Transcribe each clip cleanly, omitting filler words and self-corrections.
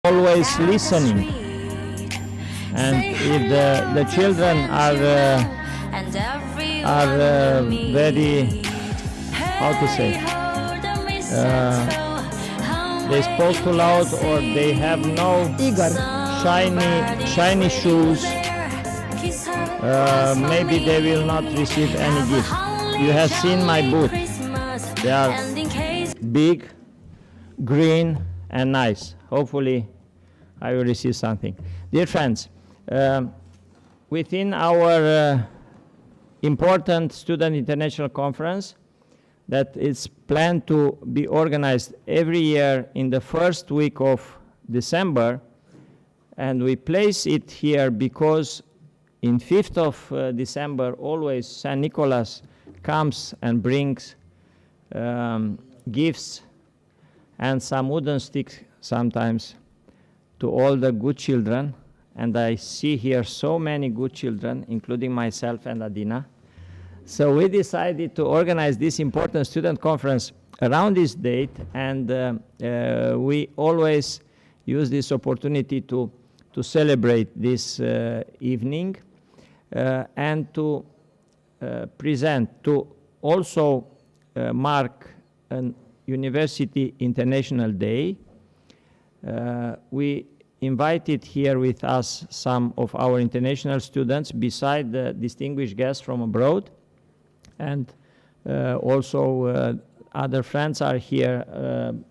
always listening, and if the children are very, how to say, they spoke too loud, or they have no shiny shoes, maybe they will not receive any gift. You have seen my boots. They are big, green, and nice. Hopefully I will receive something. Dear friends, within our important Student International Conference that is planned to be organized every year in the first week of December, and we place it here because in 5th of December always St. Nicholas comes and brings gifts and some wooden sticks sometimes to all the good children, and I see here so many good children, including myself and Adina. So we decided to organize this important student conference around this date, and we always use this opportunity to celebrate this evening and to present, to also mark an University International Day. We invited here with us some of our international students beside the distinguished guests from abroad, and also other friends are here,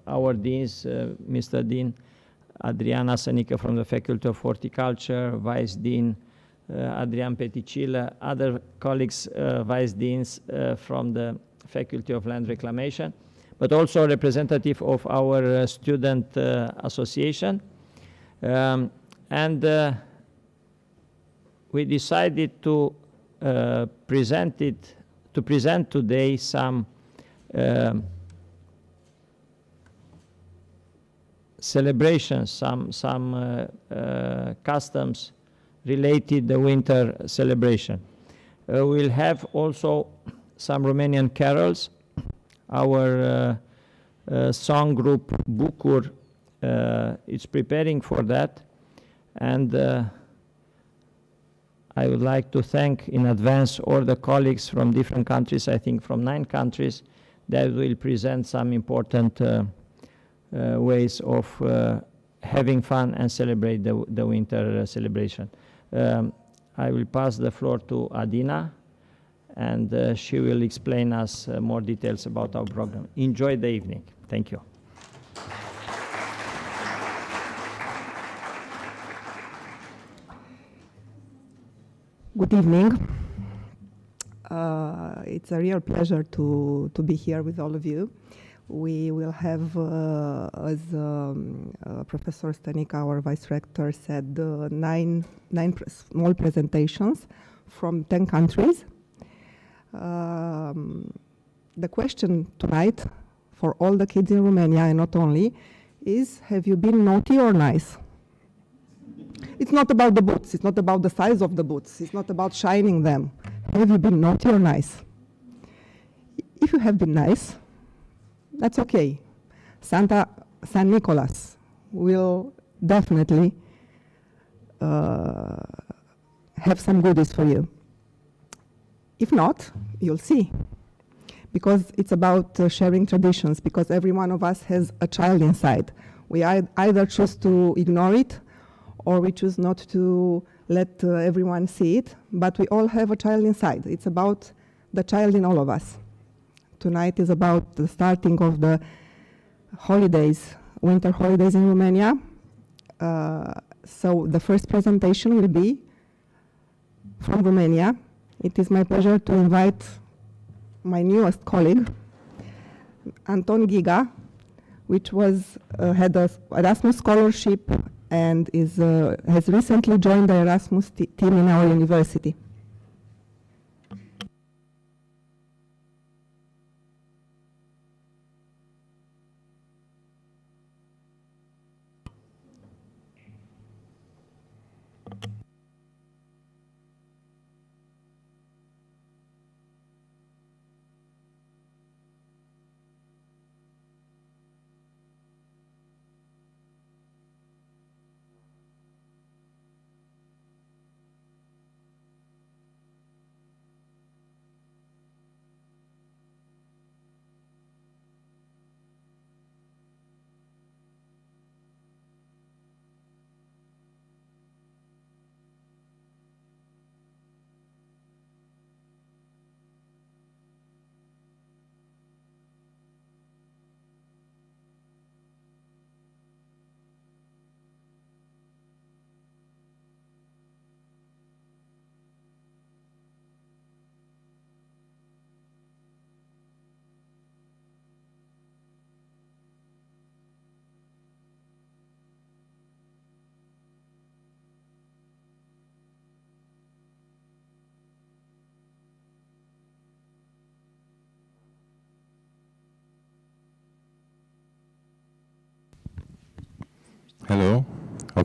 our deans, Mr. Dean Adriana Sănică from the Faculty of Horticulture, Vice Dean Adrian Peticilă, other colleagues, Vice Deans from the Faculty of Land Reclamation, but also a representative of our student association. And we decided to present today some celebrations, some customs related to the winter celebration. We'll have also some Romanian carols. Our song group Bucur is preparing for that, and I would like to thank in advance all the colleagues from different countries, I think from 9 countries, that will present some important ways of having fun and celebrate the winter celebration. I will pass the floor to Adina, and she will explain us more details about our program. Enjoy the evening. Thank you. Good evening. It's a real pleasure to be here with all of you. We will have, as Professor Stanica, our Vice Rector, said, nine small presentations from 10 countries. The question tonight for all the kids in Romania, and not only, is, have you been naughty or nice? It's not about the boots, it's not about the size of the boots, it's not about shining them. Have you been naughty or nice? If you have been nice, that's okay. Saint Nicholas will definitely have some goodies for you. If not, you'll see. Because it's about sharing traditions, because every one of us has a child inside. We either choose to ignore it, or we choose not to let everyone see it, but we all have a child inside. It's about the child in all of us. Tonight is about the starting of the holidays, winter holidays in Romania. So the first presentation will be from Romania. It is my pleasure to invite my newest colleague, Anton Giga, which had an Erasmus scholarship and has recently joined the Erasmus team in our university.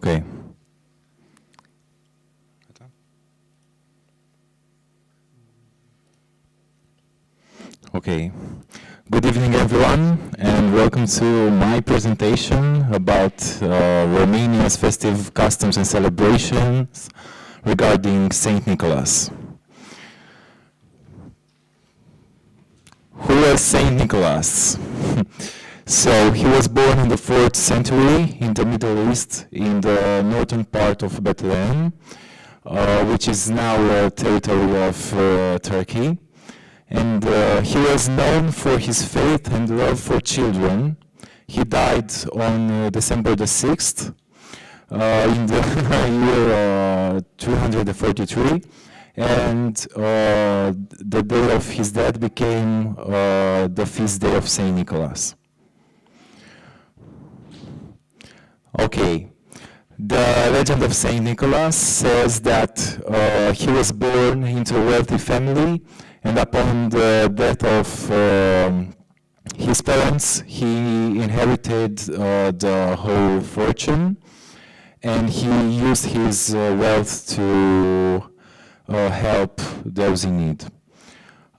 Okay. Okay. Good evening, everyone, and welcome to my presentation about Romania's festive customs and celebrations regarding Saint Nicholas. Who was Saint Nicholas? So he was born in the 4th century in the Middle East, in the northern part of Bethlehem, which is now a territory of Turkey. And he was known for his faith and love for children. He died on December the 6th in the year 343. And the day of his death became the feast day of Saint Nicholas. Okay, the legend of Saint Nicholas says that he was born into a wealthy family, and upon the death of his parents, he inherited the whole fortune, and he used his wealth to help those in need.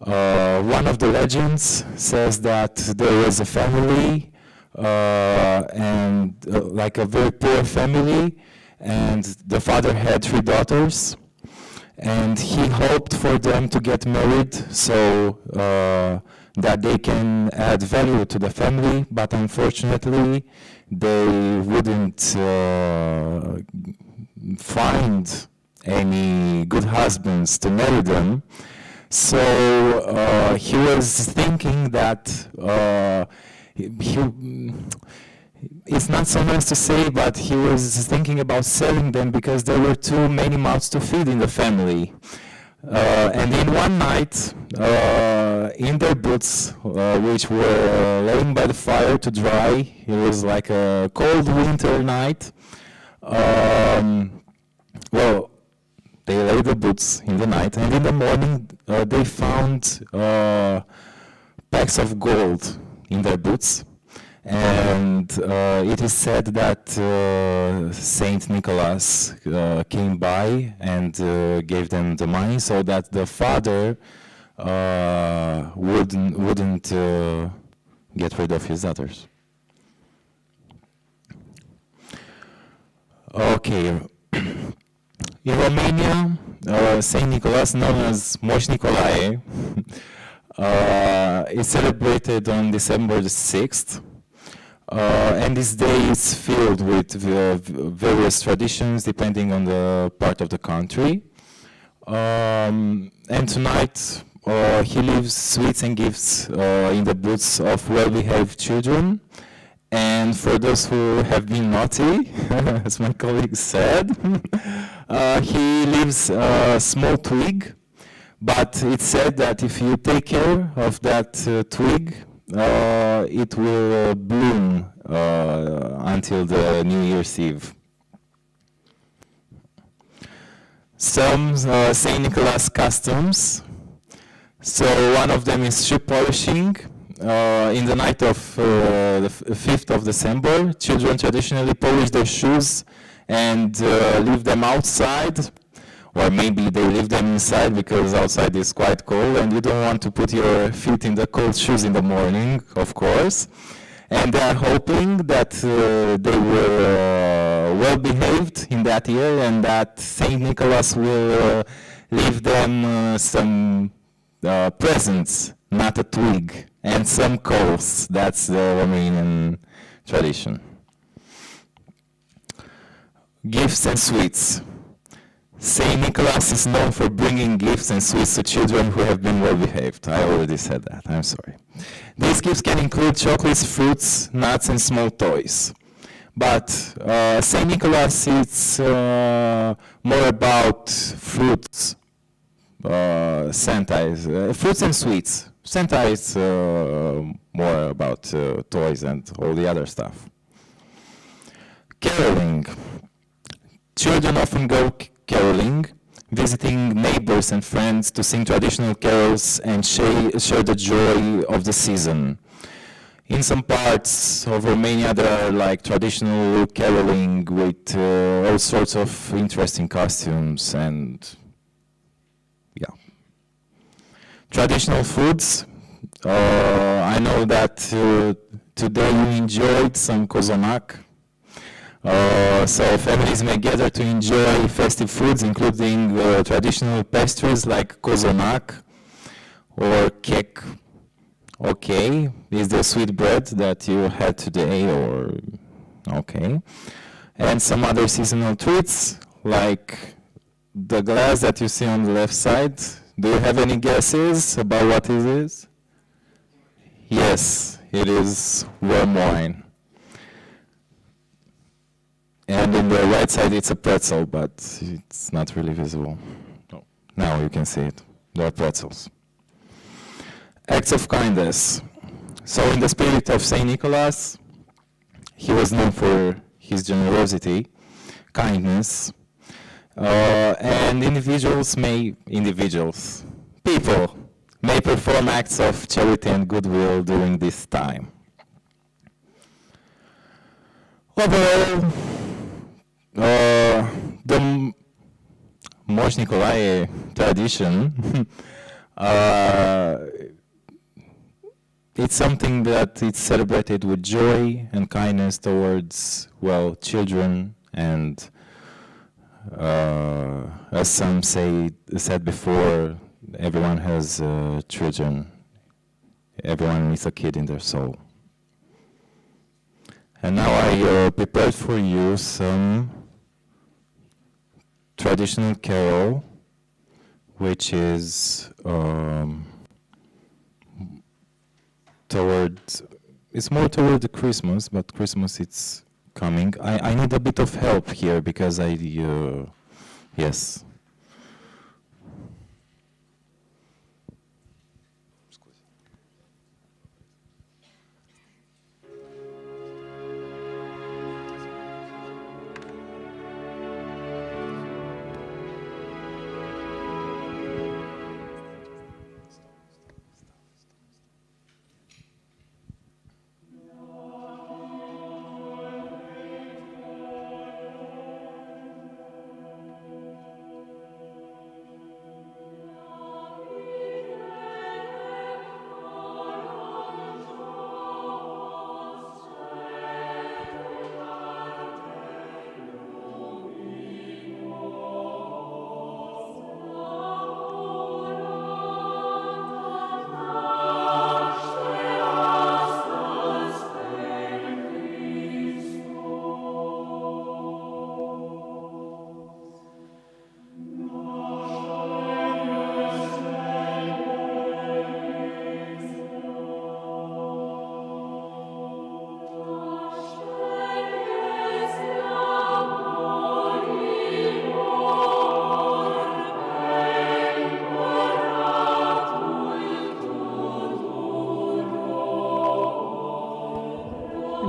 One of the legends says that there was a family, and like a very poor family, and the father had 3 daughters, and he hoped for them to get married so that they can add value to the family, but unfortunately they wouldn't find any good husbands to marry them. So he was thinking that it's not so nice to say, but he was thinking about selling them because there were too many mouths to feed in the family. And in one night, in their boots, which were laying by the fire to dry, it was like a cold winter night. Well, they laid the boots in the night, and in the morning they found packs of gold in their boots. And it is said that Saint Nicholas came by and gave them the money so that the father wouldn't get rid of his daughters. Okay. In Romania, Saint Nicholas, known as Moș Nicolae, is celebrated on December the 6th. And this day is filled with various traditions depending on the part of the country. And tonight he leaves sweets and gifts in the boots of well-behaved children. And for those who have been naughty, as my colleague said, he leaves a small twig, but it's said that if you take care of that twig, it will bloom until the New Year's Eve. Some Saint Nicholas customs. So one of them is shoe polishing. In the night of the 5th of December, children traditionally polish their shoes and leave them outside. Or maybe they leave them inside because outside is quite cold and you don't want to put your feet in the cold shoes in the morning, of course. And they are hoping that they were well behaved in that year and that Saint Nicholas will leave them some presents, not a twig, and some coals. That's the Romanian tradition. Gifts and sweets. Saint Nicholas is known for bringing gifts and sweets to children who have been well behaved. I already said that, I'm sorry. These gifts can include chocolates, fruits, nuts, and small toys. But Saint Nicholas is more about fruits. Santa is fruits and sweets. Santa is more about toys and all the other stuff. Caroling. Children often go caroling, visiting neighbors and friends to sing traditional carols and share the joy of the season. In some parts of Romania, there are like traditional caroling with all sorts of interesting costumes and yeah. Traditional foods. I know that today you enjoyed some cozonac. So families may gather to enjoy festive foods, including traditional pastries like cozonac or kek. Okay, is the sweet bread that you had today, or okay, and some other seasonal treats like the glass that you see on the left side. Do you have any guesses about what it is? Yes, it is warm wine. And on the right side it's a pretzel, but it's not really visible. Oh, now you can see it. There are pretzels. Acts of kindness. So in the spirit of Saint Nicholas, he was known for his generosity, kindness, and people may perform acts of charity and goodwill during this time. Overall, the Moș Nicolae tradition it's something that it's celebrated with joy and kindness towards, well, children and, as some said before, everyone has children. Everyone is a kid in their soul. And now I prepared for you some traditional carol, which is it's more toward the Christmas, but Christmas it's coming. I need a bit of help here because yes.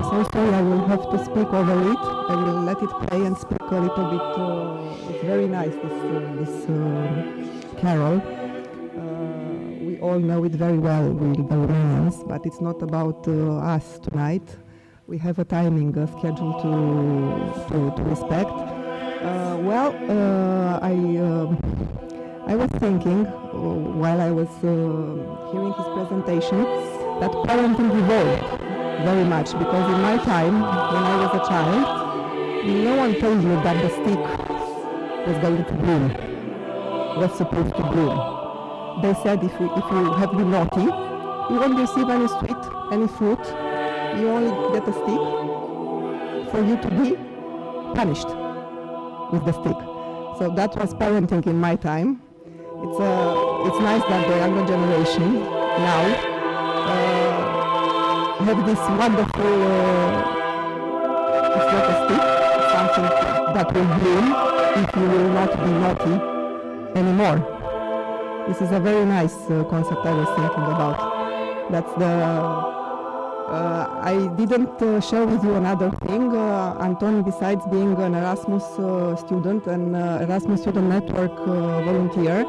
So sorry, I will have to speak over it. I will let it play and speak a little bit. It's very nice, this carol. We all know it very well, we the Romanians, but it's not about us tonight. We have a timing schedule to respect. I was thinking while I was hearing his presentation that parenting evolved very much, because in my time, when I was a child, no one told you that the stick was going to bloom, was supposed to bloom. They said if you have been naughty, you won't receive any sweet, any fruit, you only get a stick for you to be punished with the stick. So that was parenting in my time. It's nice that the younger generation now have this wonderful, it's not a stick, it's something that will bloom if you will not be naughty anymore. This is a very nice concept I was thinking about. That's I didn't share with you another thing. Anton, besides being an Erasmus student and Erasmus Student Network volunteer,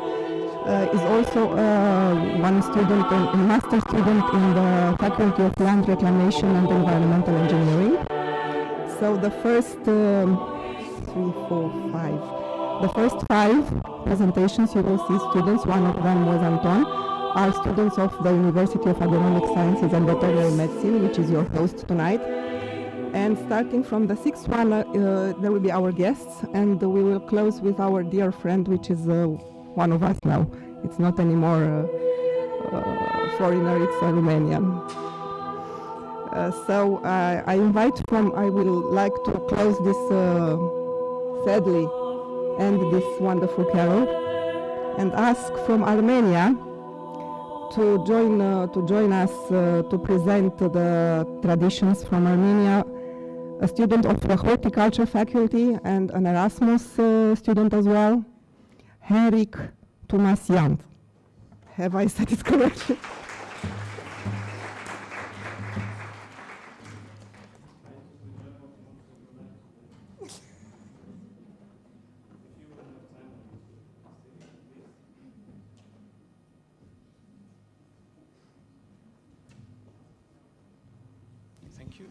is also one student, a master student in the Faculty of Land Reclamation and Environmental Engineering. So the first the first 5 presentations you will see students, one of them was Anton, are students of the University of Agronomic Sciences and Veterinary Medicine, which is your host tonight. And starting from the 6th one, there will be our guests, and we will close with our dear friend, which is one of us now. It's not anymore foreigner, it's a Romanian. So I will like to close this sadly and this wonderful carol and ask from Armenia to join us to present the traditions from Armenia, a student of the horticulture faculty and an Erasmus student as well, Henrik Tumasian. Have I said it correctly? Thank you.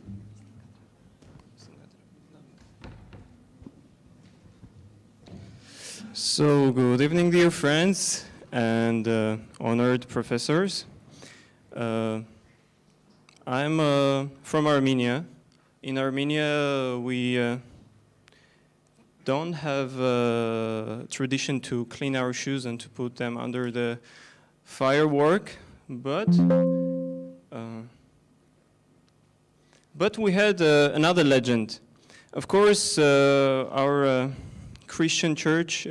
So, good evening, dear friends and honored professors. I'm from Armenia. In Armenia, we don't have a tradition to clean our shoes and to put them under the firework, but we had another legend. Of course, our Christian church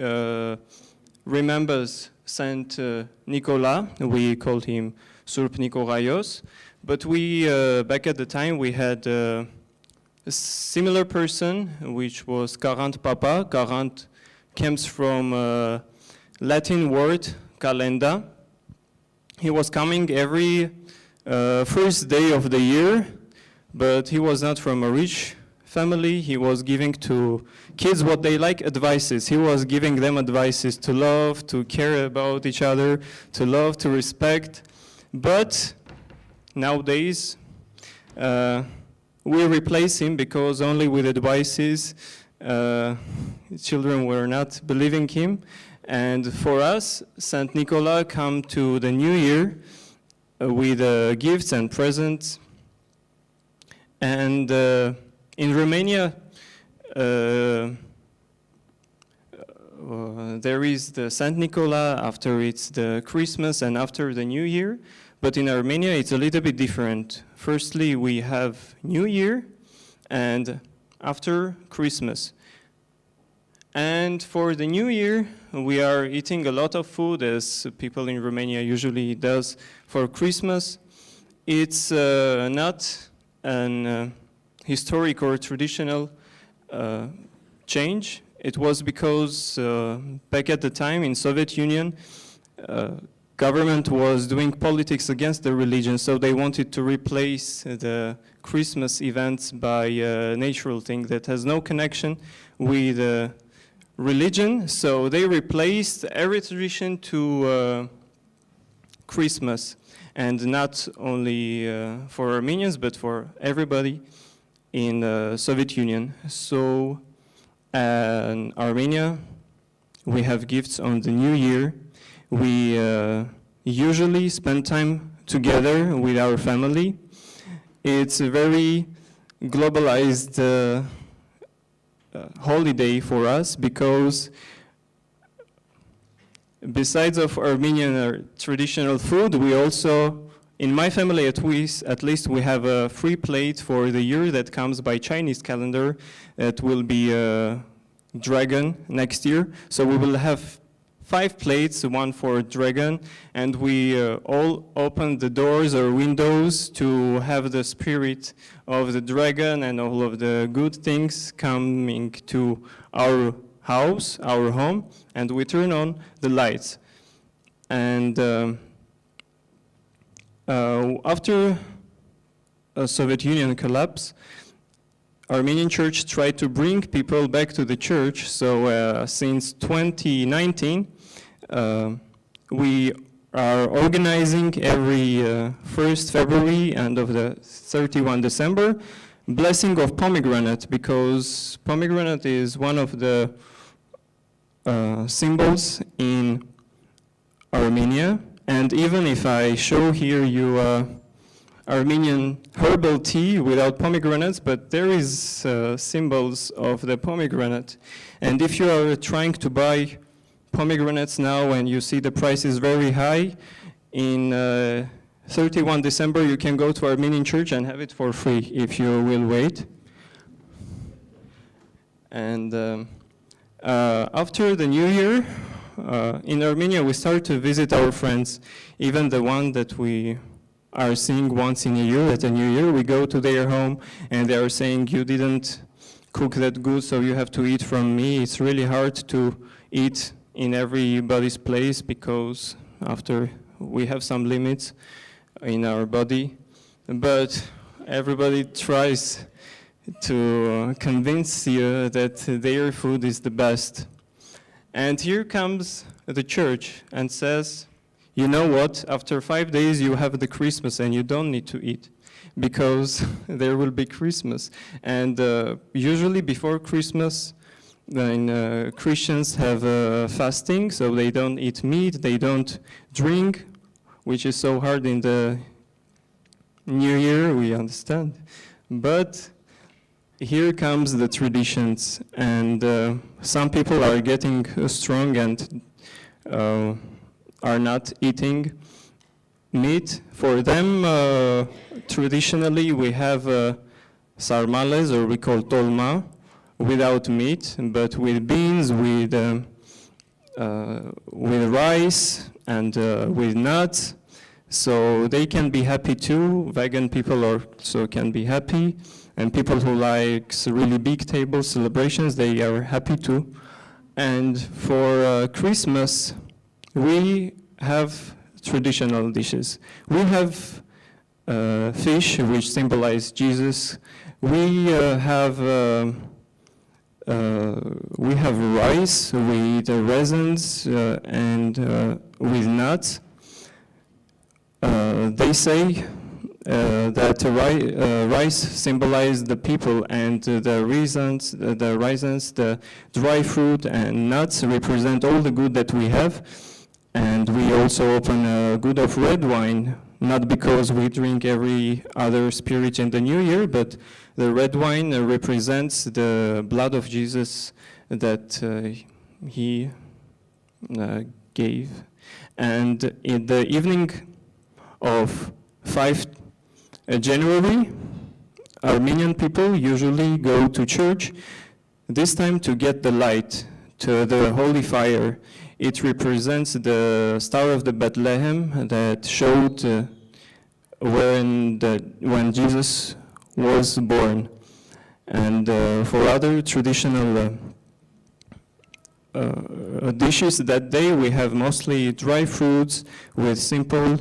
remembers Saint Nicolas. We called him Surp Nikolaios. But we, back at the time, we had a similar person, which was Carant Papa. Carant comes from Latin word, calenda. He was coming every first day of the year, but he was not from a rich family. He was giving to kids what they like, advices. He was giving them advices to love, to care about each other, to love, to respect. But nowadays, we replace him because only with advices, children were not believing him. And for us, Saint Nicola come to the new year with gifts and presents. And in Romania, there is the Saint Nicola, after it's the Christmas and after the New Year. But in Armenia, it's a little bit different. Firstly, we have New Year and after Christmas. And for the New Year, we are eating a lot of food, as people in Romania usually does for Christmas. It's not an historic or traditional change. It was because back at the time in Soviet Union, government was doing politics against the religion, so they wanted to replace the Christmas events by a natural thing that has no connection with religion. So they replaced every tradition to Christmas, and not only for Armenians, but for everybody in the Soviet Union. So in Armenia, we have gifts on the New Year. We usually spend time together with our family. It's a very globalized holiday for us because besides of Armenian traditional food, we also, in my family at least, we have a free plate for the year that comes by Chinese calendar. It will be a dragon next year. So we will have 5 plates, one for dragon, and we all open the doors or windows to have the spirit of the dragon and all of the good things coming to our house, our home, and we turn on the lights. And after a Soviet Union collapse, Armenian Church tried to bring people back to the church. So since 2019, we are organizing every 1st February and of the 31 December blessing of pomegranate, because pomegranate is one of the symbols in Armenia. And even if I show here you Armenian herbal tea without pomegranates, but there is symbols of the pomegranate. And if you are trying to buy pomegranates now and you see the price is very high, in 31 December you can go to Armenian church and have it for free if you will wait. And after the New Year, in Armenia we start to visit our friends, even the one that we are seeing once in a year. At the New Year we go to their home and they are saying, you didn't cook that good, so you have to eat from me. It's really hard to eat in everybody's place because after we have some limits in our body, but everybody tries to convince you that their food is the best. And here comes the church and says, you know what, after 5 days you have the Christmas and you don't need to eat because there will be Christmas. And usually before Christmas, then Christians have fasting, so they don't eat meat, they don't drink, which is so hard in the New Year, we understand. But here comes the traditions, and some people are getting strong and are not eating meat. For them, traditionally, we have sarmales, or we call tolma, without meat, but with beans, with rice, and with nuts. So they can be happy too. Vegan people also can be happy. And people who like really big table celebrations, they are happy too. And for Christmas, we have traditional dishes. We have fish, which symbolize Jesus. We have rice with raisins and with nuts. They say that rice symbolizes the people, and the raisins, the dry fruit and nuts represent all the good that we have. And we also open a good of red wine, not because we drink every other spirit in the New Year, but the red wine represents the blood of Jesus that he gave. And in the evening of 5 January, Armenian people usually go to church, this time to get the light, to the holy fire. It represents the Star of the Bethlehem that showed when Jesus was born. And for other traditional dishes that day, we have mostly dry fruits with simple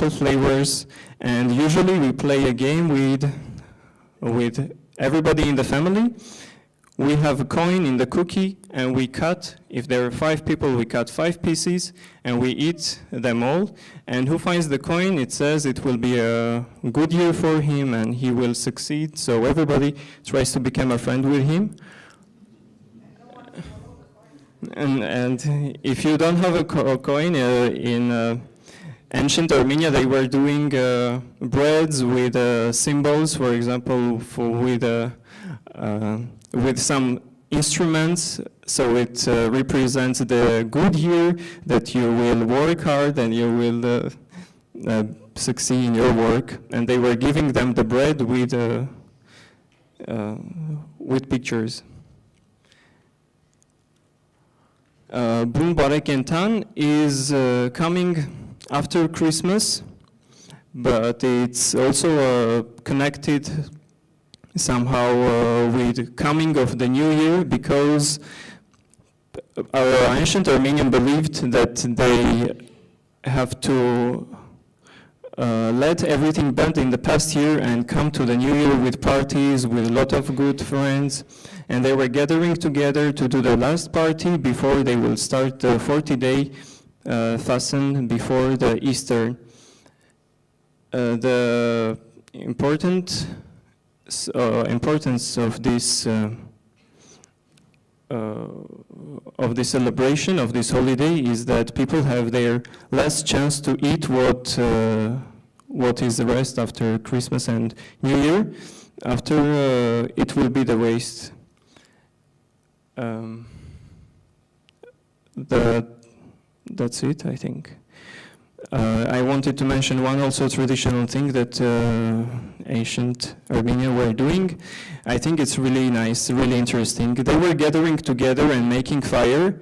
flavors, and usually we play a game with everybody in the family. We have a coin in the cookie, and we cut, if there are 5 people, we cut 5 pieces, and we eat them all. And who finds the coin, it says it will be a good year for him, and he will succeed. So everybody tries to become a friend with him. And if you don't have a coin, in ancient Armenia, they were doing breads with symbols, for example, with some instruments, so it represents the good year, that you will work hard and you will succeed in your work. And they were giving them the bread with pictures. Bun Barekentan is coming after Christmas, but it's also connected somehow with coming of the New Year, because our ancient Armenian believed that they have to let everything bend in the past year and come to the new year with parties, with a lot of good friends. And they were gathering together to do the last party before they will start the 40-day fasten before the Easter. The importance of this celebration, of this holiday, is that people have their last chance to eat what is the rest after Christmas and New Year. After it will be the waste. That's it, I think. I wanted to mention one also traditional thing that ancient Armenia were doing. I think it's really nice, really interesting. They were gathering together and making fire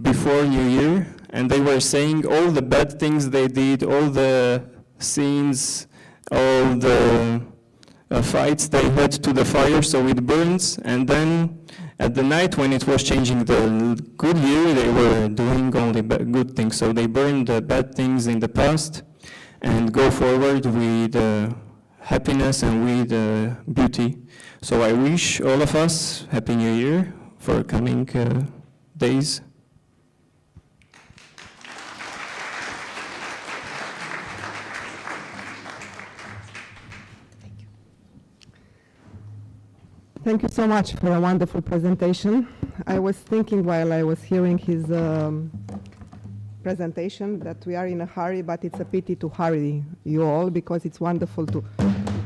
before New Year, and they were saying all the bad things they did, all the sins, all the fights they had to the fire, so it burns, and then at the night when it was changing the good year, they were doing only good things. So they burned the bad things in the past and go forward with happiness and with beauty. So I wish all of us Happy New Year for coming days. Thank you so much for a wonderful presentation. I was thinking while I was hearing his presentation that we are in a hurry, but it's a pity to hurry you all because it's wonderful to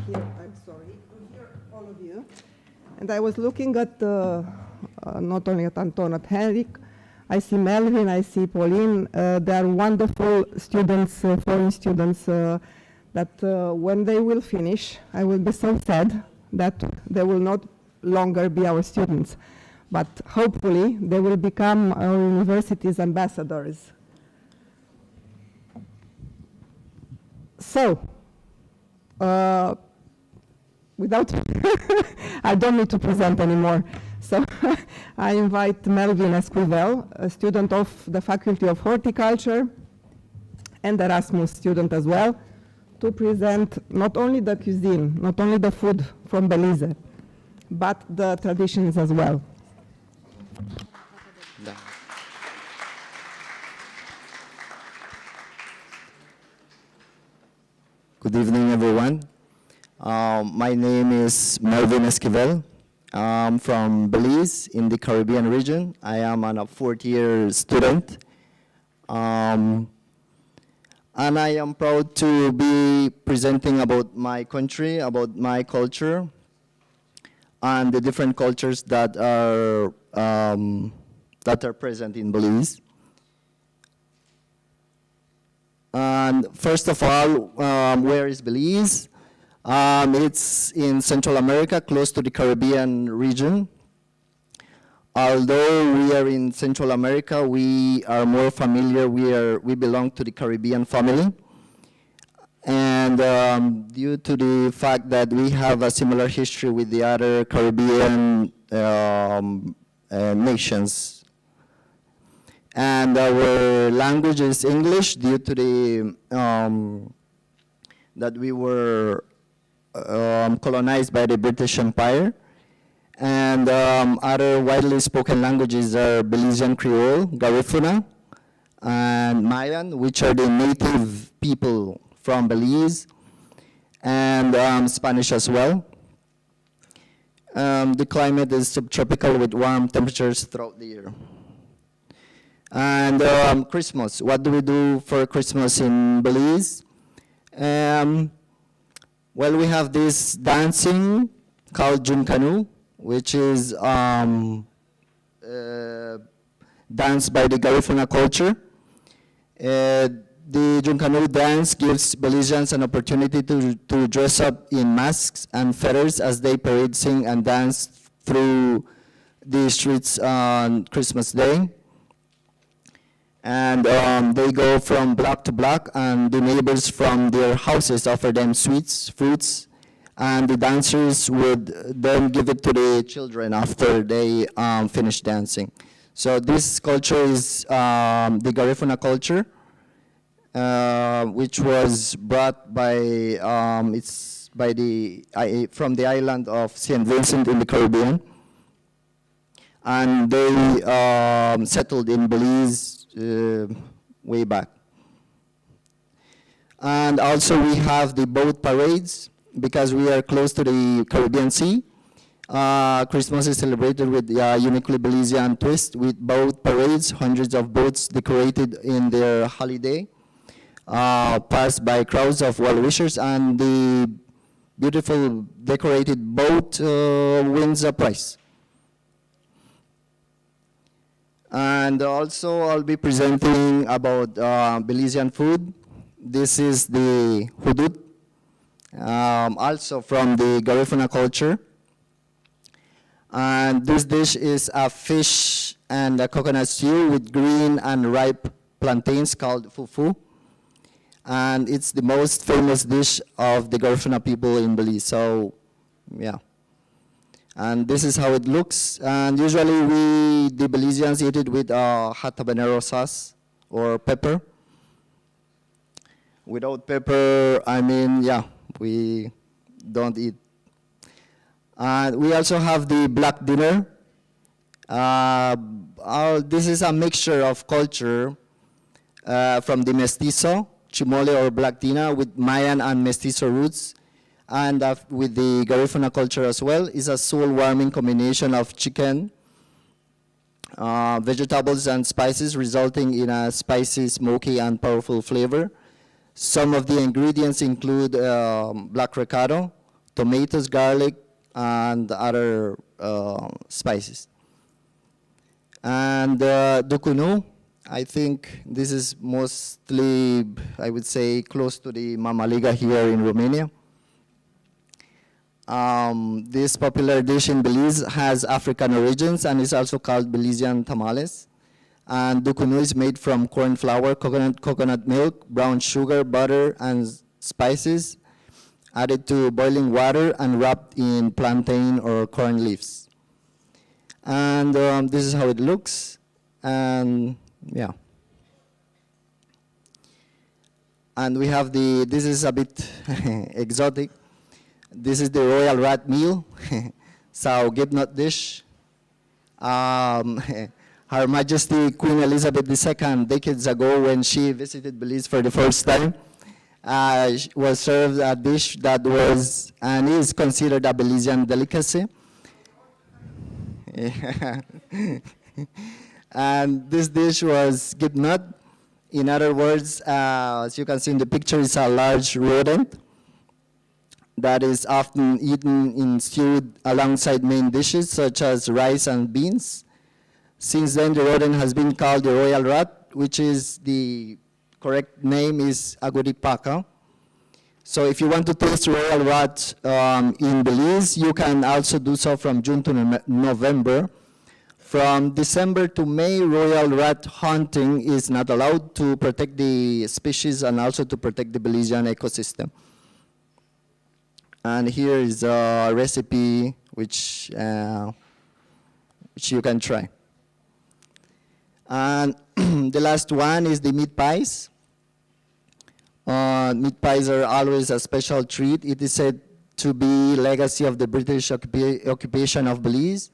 hear, to hear all of you. And I was looking at not only at Anton, at Henrik. I see Melvin, I see Pauline. They are wonderful students, foreign students, that when they will finish, I will be so sad that they will not longer be our students, but hopefully they will become our university's ambassadors. So, without, I don't need to present anymore. So I invite Melvin Esquivel, a student of the Faculty of Horticulture and Erasmus student as well, to present not only the cuisine, not only the food from Belize, but the traditions as well. Good evening, everyone. My name is Melvin Esquivel. I'm from Belize in the Caribbean region. I am a fourth-year student. And I am proud to be presenting about my country, about my culture, and the different cultures that are present in Belize. And first of all, where is Belize? It's in Central America, close to the Caribbean region. Although we are in Central America, we are more familiar, we belong to the Caribbean family. And due to the fact that we have a similar history with the other Caribbean nations. And our language is English due to the that we were colonized by the British Empire. And other widely spoken languages are Belizean Creole, Garifuna, and Mayan, which are the native people from Belize, and Spanish as well. The climate is subtropical with warm temperatures throughout the year. And Christmas, what do we do for Christmas in Belize? Well, we have this dancing called Junkanu, which is danced by the Garifuna culture. The Junkanu dance gives Belizeans an opportunity to dress up in masks and feathers as they parade, sing, and dance through the streets on Christmas Day. And they go from block to block, and the neighbors from their houses offer them sweets, fruits, and the dancers would then give it to the children after they finish dancing. So this culture is the Garifuna culture. which was brought by from the island of St. Vincent in the Caribbean, and they settled in Belize way back. And also we have the boat parades, because we are close to the Caribbean Sea. Christmas is celebrated with a uniquely Belizean twist with boat parades, hundreds of boats decorated in their holiday, passed by crowds of well-wishers, and the beautiful decorated boat wins a prize. And also I'll be presenting about Belizean food. This is the hudud, also from the Garifuna culture. And this dish is a fish and a coconut stew with green and ripe plantains called fufu. And it's the most famous dish of the Garifuna people in Belize. So, yeah. And this is how it looks. And usually we, the Belizeans, eat it with hot habanero sauce or pepper. Without pepper, I mean, yeah, we don't eat. We also have the black dinner. This is a mixture of culture from the mestizo, chimole or black dinner, with Mayan and mestizo roots, and with the Garifuna culture as well. It's a soul-warming combination of chicken, vegetables, and spices, resulting in a spicy, smoky, and powerful flavor. Some of the ingredients include black recado, tomatoes, garlic, and other spices. And dukunu, I think this is mostly, I would say, close to the mamaliga here in Romania. This popular dish in Belize has African origins and is also called Belizean tamales. And dukunu is made from corn flour, coconut milk, brown sugar, butter, and spices, added to boiling water and wrapped in plantain or corn leaves. And this is how it looks. And yeah. And we have this is a bit exotic. This is the royal rat meal, so gibnut dish. Her Majesty Queen Elizabeth II, decades ago, when she visited Belize for the first time, was served a dish that was and is considered a Belizean delicacy. And this dish was gibnut. In other words, as you can see in the picture, it's a large rodent that is often eaten in stewed alongside main dishes such as rice and beans. Since then, the rodent has been called the royal rat, which is the correct name is aguripaka. So if you want to taste royal rat in Belize, you can also do so from June to November. From December to May, royal rat hunting is not allowed to protect the species and also to protect the Belizean ecosystem. And here is a recipe which you can try. And the last one is the meat pies. Meat pies are always a special treat. It is said to be legacy of the British occupation of Belize.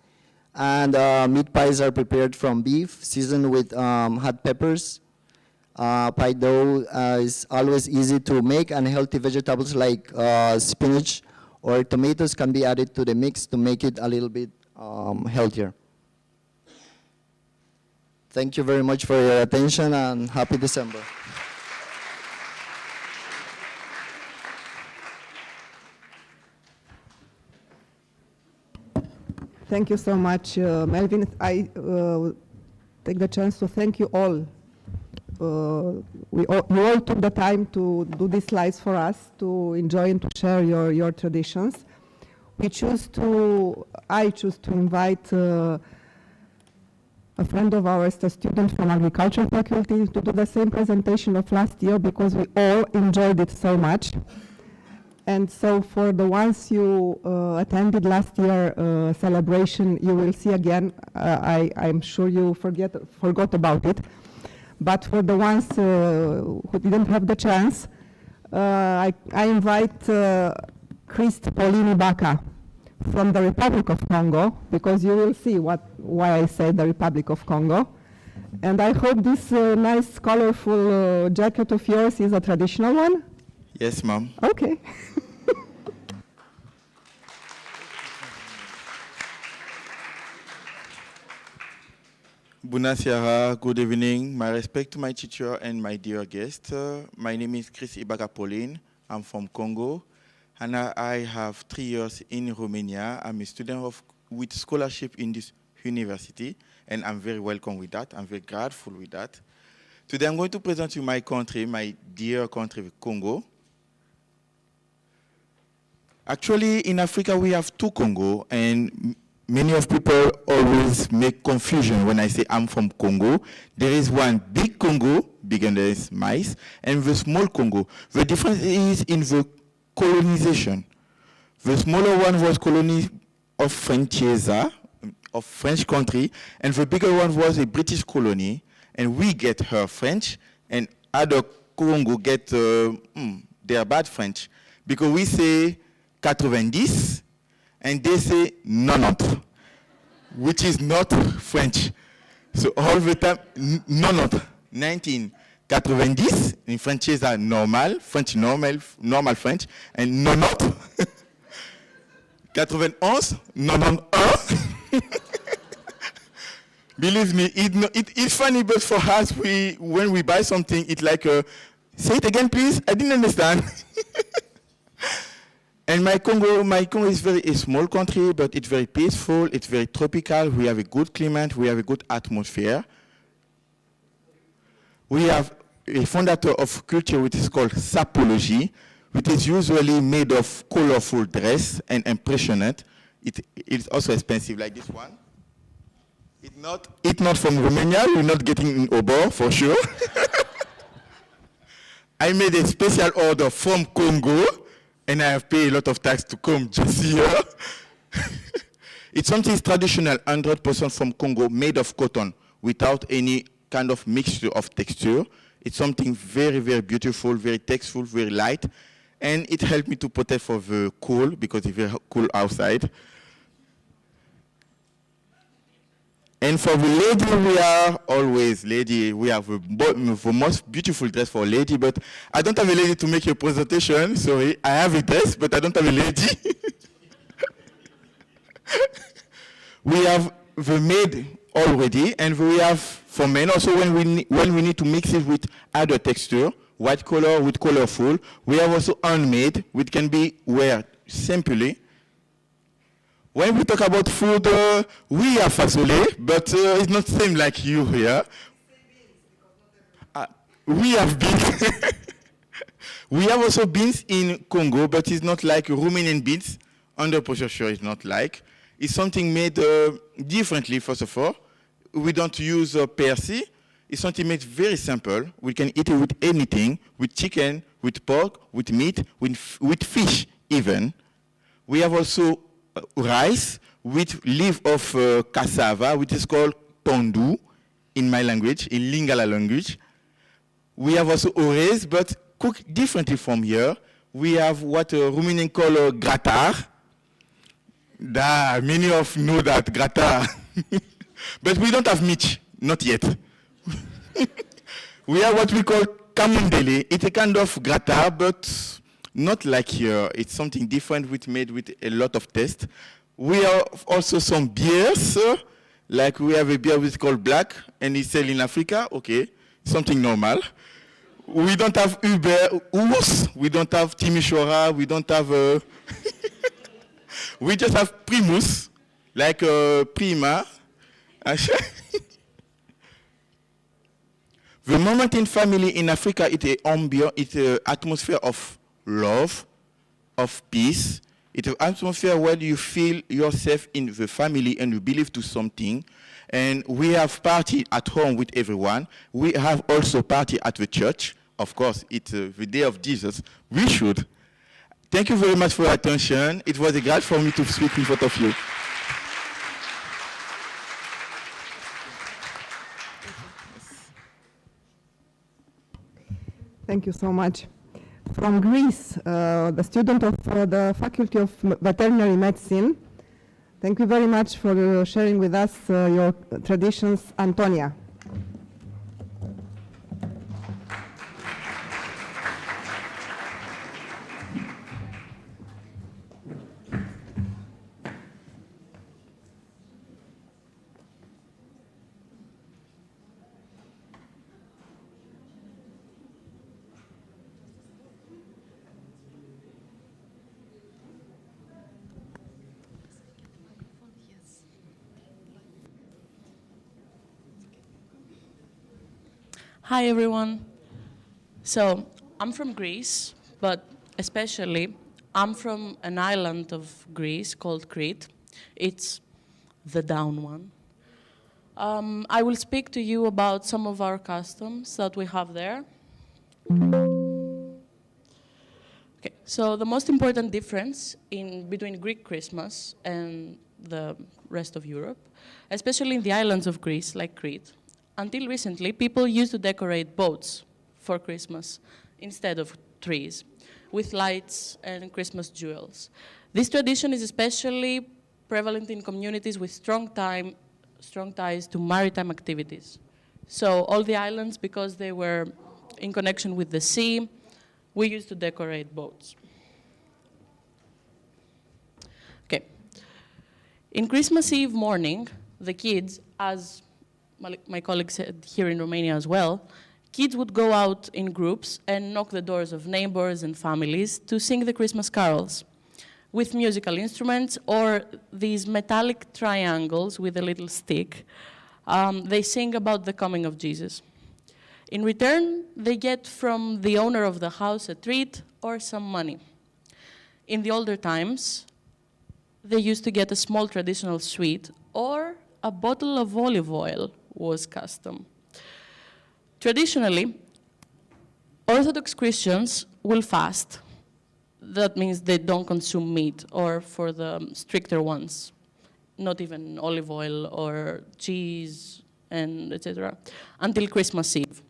And meat pies are prepared from beef, seasoned with hot peppers. Pie dough is always easy to make, and healthy vegetables like spinach or tomatoes can be added to the mix to make it a little bit healthier. Thank you very much for your attention, and happy December. Thank you so much, Melvin. I take the chance to thank you all. You all took the time to do these slides for us, to enjoy and to share your traditions. I choose to invite a friend of ours, a student from agriculture faculty, to do the same presentation of last year, because we all enjoyed it so much. And so for the ones you attended last year celebration, you will see again, I'm sure you forgot about it. But for the ones who didn't have the chance, I invite Christ Paulini Baca from the Republic of Congo, because you will see why I say the Republic of Congo. And I hope this nice, colorful jacket of yours is a traditional one. Yes, ma'am. Okay. Bunasera, good evening. My respect to my teacher and my dear guest. My name is Chris Ibaga Pauline. I'm from Congo, and I have 3 years in Romania. I'm a student with scholarship in this university, and I'm very welcome with that. I'm very grateful with that. Today I'm going to present you my country, my dear country, Congo. Actually, in Africa, we have 2 Congo, and many of people always make confusion when I say I'm from Congo. There is one big Congo, big and there is mice, and the small Congo. The difference is in the colonization. The smaller one was colony of Francesa, of French country, and the bigger one was a British colony, and we get her French, and other Congo get their bad French, because we say 90, and they say 90, which is not French. So all the time, 90, 1990, in French is normal, French normal French, and 90, 91, 91. Believe me, it's funny, but for us, when we buy something, it's like, say it again, please, I didn't understand. And my Congo is a small country, but it's very peaceful, it's very tropical, we have a good climate, we have a good atmosphere. We have a founder of culture which is called sapology, which is usually made of colorful dress and impressionant. It's also expensive, like this one. It's not from Romania, you're not getting in Obor, for sure. I made a special order from Congo, and I have paid a lot of tax to come just here. It's something traditional, 100% from Congo, made of cotton, without any kind of mixture of texture. It's something very, very beautiful, very tasteful, very light, and it helped me to protect for the cold, because it's very cool outside. And for the lady, we are always lady. We have the most beautiful dress for a lady, but I don't have a lady to make a presentation. Sorry, I have a dress, but I don't have a lady. We have the maid already, and we have for men also when we need to mix it with other texture, white color with colorful. We have also handmade, which can be wear simply. When we talk about food, we have fasole, but it's not the same like you here. We have beans. We have also beans in Congo, but it's not like Romanian beans. Under processure, it's not like. It's something made differently, first of all. We don't use persil. It's something made very simple. We can eat it with anything, with chicken, with pork, with meat, with fish even. We have also rice with leaf of cassava, which is called tondu in my language, in Lingala language. We have also oreis, but cooked differently from here. We have what Romanian call gratar. Many of know that gratar. But we don't have meat, not yet. We have what we call camundele. It's a kind of gratar, but not like here. It's something different, made with a lot of taste. We have also some beers, like we have a beer which is called Black, and it's sold in Africa. Okay, something normal. We don't have Uber Urs, we don't have Timișoara, we don't have... we just have Primus, like Prima. The moment in family in Africa, it's an atmosphere of love, of peace. It's an atmosphere where you feel yourself in the family and you believe to something. And we have party at home with everyone. We have also party at the church. Of course, it's the day of Jesus. We should. Thank you very much for your attention. It was a great for me to speak in front of you. Thank you so much. From Greece, the student of the Faculty of Veterinary Medicine. Thank you very much for sharing with us your traditions, Antonia. Hi, everyone. So I'm from Greece, but especially I'm from an island of Greece called Crete. It's the down one. I will speak to you about some of our customs that we have there. Okay, so the most important difference between Greek Christmas and the rest of Europe, especially in the islands of Greece, like Crete, until recently, people used to decorate boats for Christmas instead of trees, with lights and Christmas jewels. This tradition is especially prevalent in communities with strong ties to maritime activities. So all the islands, because they were in connection with the sea, we used to decorate boats. Okay. In Christmas Eve morning, the kids, as my colleague said here in Romania as well, kids would go out in groups and knock the doors of neighbors and families to sing the Christmas carols with musical instruments or these metallic triangles with a little stick. They sing about the coming of Jesus. In return, they get from the owner of the house a treat or some money. In the older times, they used to get a small traditional sweet or a bottle of olive oil was custom. Traditionally, Orthodox Christians will fast. That means they don't consume meat, or for the stricter ones, not even olive oil or cheese, and etc., until Christmas Eve.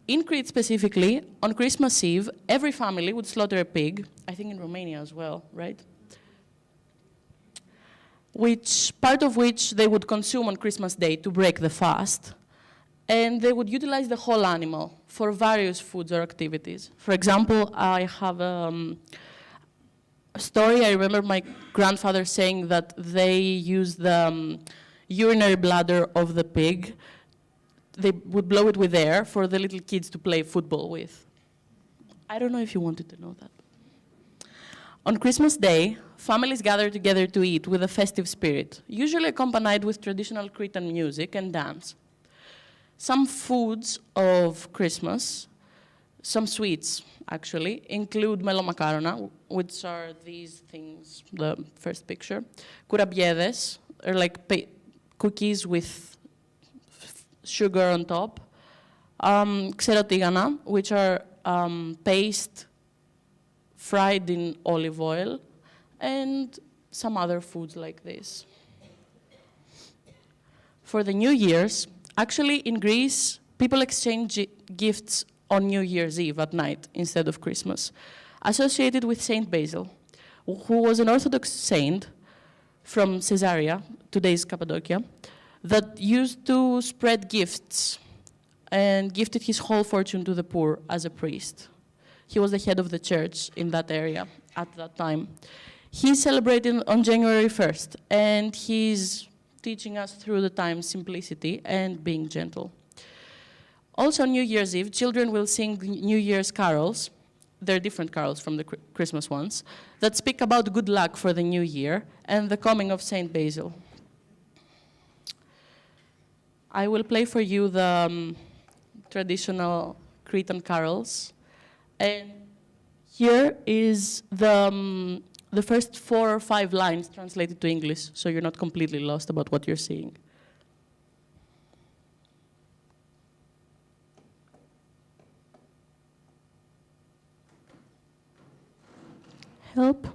In Crete specifically, on Christmas Eve, every family would slaughter a pig, I think in Romania as well, right? Part of which they would consume on Christmas Day to break the fast. And they would utilize the whole animal for various foods or activities. For example, I have a story. I remember my grandfather saying that they used the urinary bladder of the pig. They would blow it with air for the little kids to play football with. I don't know if you wanted to know that. On Christmas Day, families gather together to eat with a festive spirit, usually accompanied with traditional Cretan music and dance. Some foods of Christmas, some sweets actually, include melomakarona, which are these things, the first picture. Kourabiedes are like cookies with sugar on top. Xerotigana, which are paste fried in olive oil, and some other foods like this. For the New Year's, actually in Greece, people exchange gifts on New Year's Eve at night instead of Christmas, associated with Saint Basil, who was an Orthodox saint from Caesarea, today's Cappadocia, that used to spread gifts and gifted his whole fortune to the poor as a priest. He was the head of the church in that area at that time. He's celebrating on January 1st, and he's teaching us through the time simplicity and being gentle. Also on New Year's Eve, children will sing New Year's carols. They're different carols from the Christmas ones that speak about good luck for the new year and the coming of Saint Basil. I will play for you the traditional Cretan carols. And here is the first 4 or 5 lines translated to English, so you're not completely lost about what you're seeing. Help?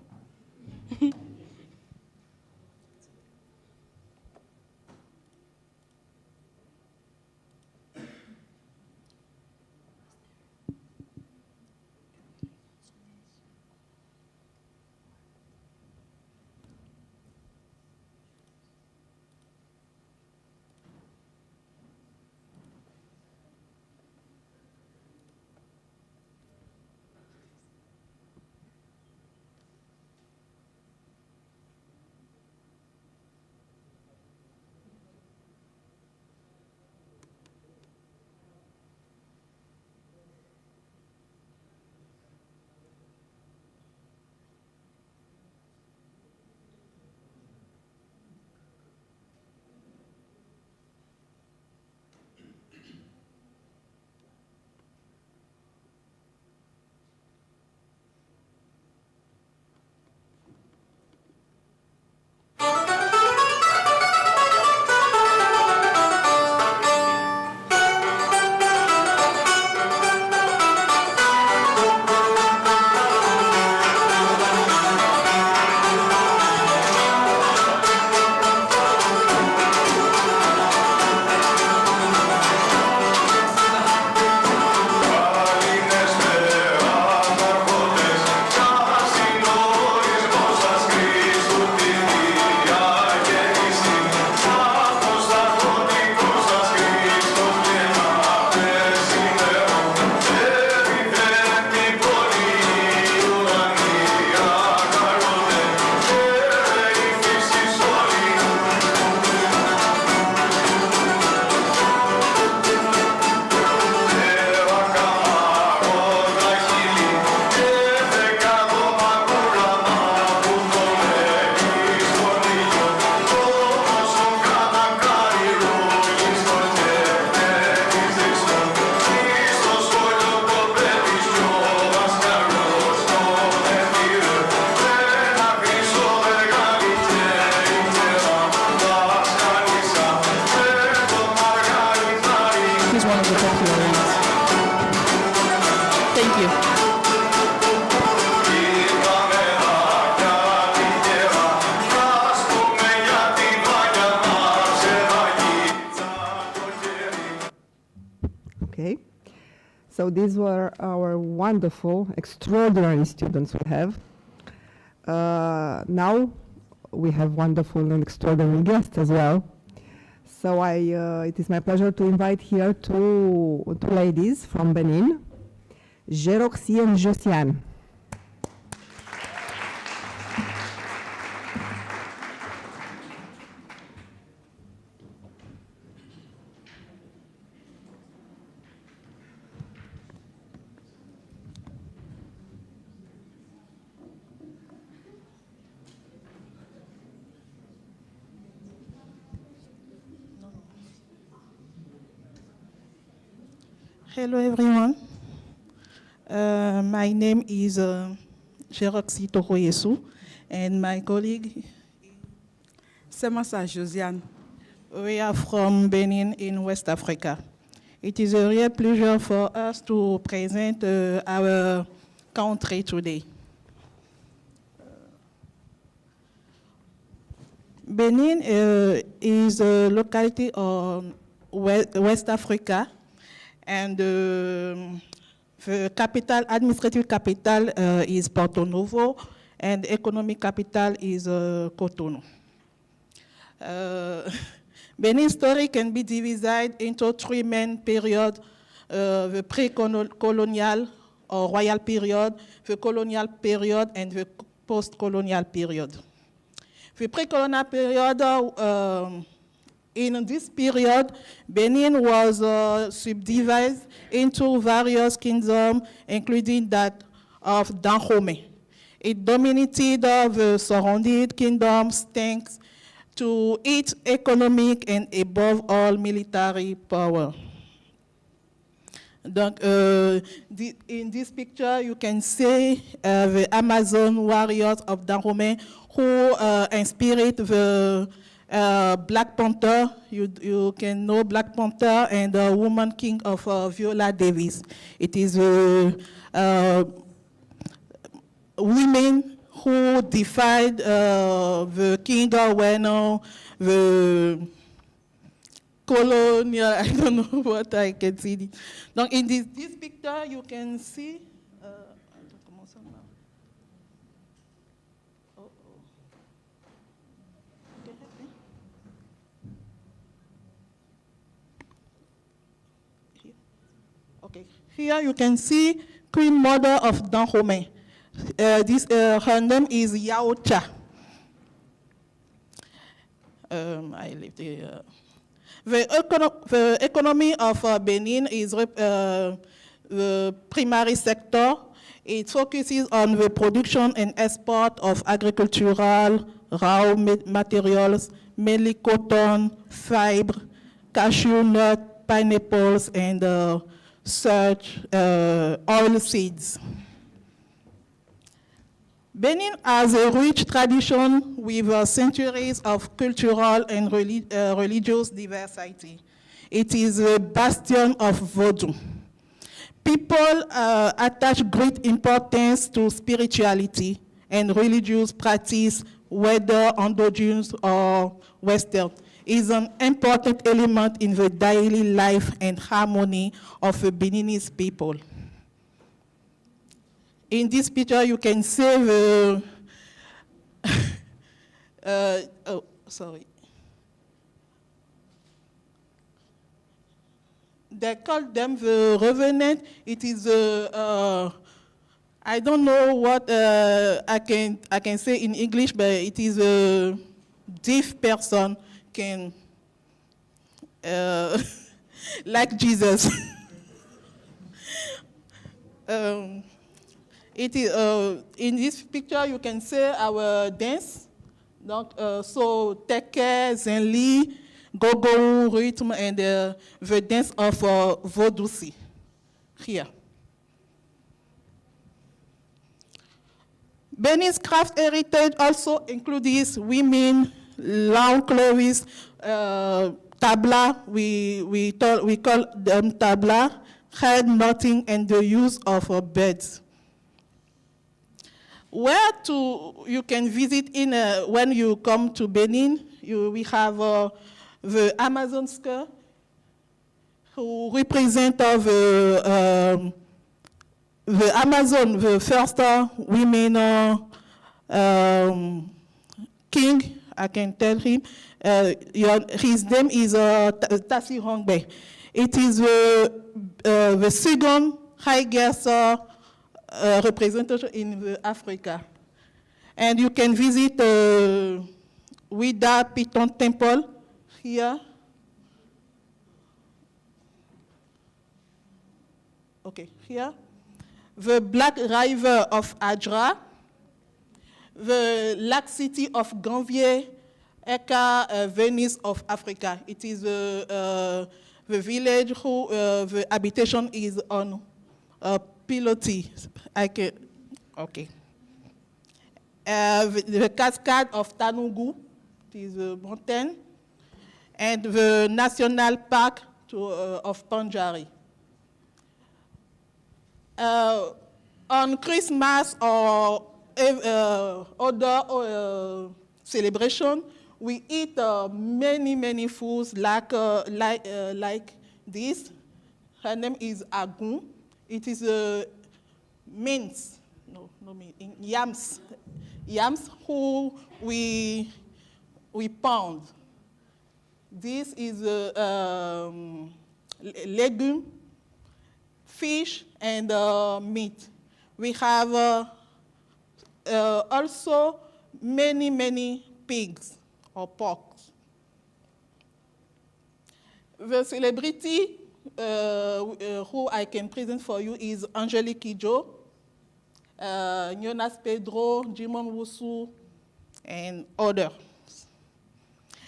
Okay. So these were our wonderful, extraordinary students we have. Now we have wonderful and extraordinary guests as well. So it is my pleasure to invite here two ladies from Benin, Geroxie and Josiane. Hello, everyone. My name is Geroxie Toroyesu, and my colleague, Semasa Josiane. we are from Benin in West Africa. It is a real pleasure for us to present our country today. Benin is a locality of West Africa, and the administrative capital is Porto Novo, and economic capital is Cotonou. Benin's story can be divided into three main periods: the pre-colonial or royal period, the colonial period, and the post-colonial period. The pre-colonial period, in this period, Benin was subdivided into various kingdoms, including that of Dahomey. It dominated the surrounding kingdoms thanks to its economic and, above all, military power. Donc, in this picture, you can see the Amazon warriors of Dahomey who inspired the Black Panther. You can know Black Panther and the Woman King of Viola Davis. It is women who defied the king when the colonial, I don't know what I can see. Donc, in this picture, you can see, okay. Here you can see Queen Mother of Dahomey. Her name is Yaocha. I lived here. The economy of Benin is the primary sector. It focuses on the production and export of agricultural raw materials, mainly cotton, fiber, cashew nut, pineapples, and such oil seeds. Benin has a rich tradition with centuries of cultural and religious diversity. It is a bastion of Vodou. People attach great importance to spirituality and religious practice, whether endogenous or Western. Is an important element in the daily life and harmony of the Beninese people. In this picture, you can see the, oh, sorry. They call them the revenant. It is I don't know what I can say in English, but it is a deaf person can, like Jesus. It is, in this picture, you can see our dance. Donc, so teke, zenli, gogo, rhythm, and the dance of Vodouci here. Benin's craft heritage also includes women, long clothes, tabla, we call them tabla, head knotting, and the use of beds. Where you can visit when you come to Benin, we have the Amazon Square. who represent the Amazon, the first women king, I can tell him. His name is Tassi Hongbe. It is the second highest representation in Africa. And you can visit Wida Piton Temple here. Okay, here. The Black River of Adra, the Lac City of Ganvier, Eka, Venice of Africa. It is the village who the habitation is on pilotis. Okay. The cascade of Tanungu, it is a mountain, and the national park of Panjari. On Christmas or other celebration, we eat many foods like this. Her name is agun. It is mince, yams. Yams who we pound. This is legume, fish, and meat. We have also many pigs or pork. The celebrity who I can present for you is Angelique Kidjo, Jonas Pedro, Jimon Wusu, and others.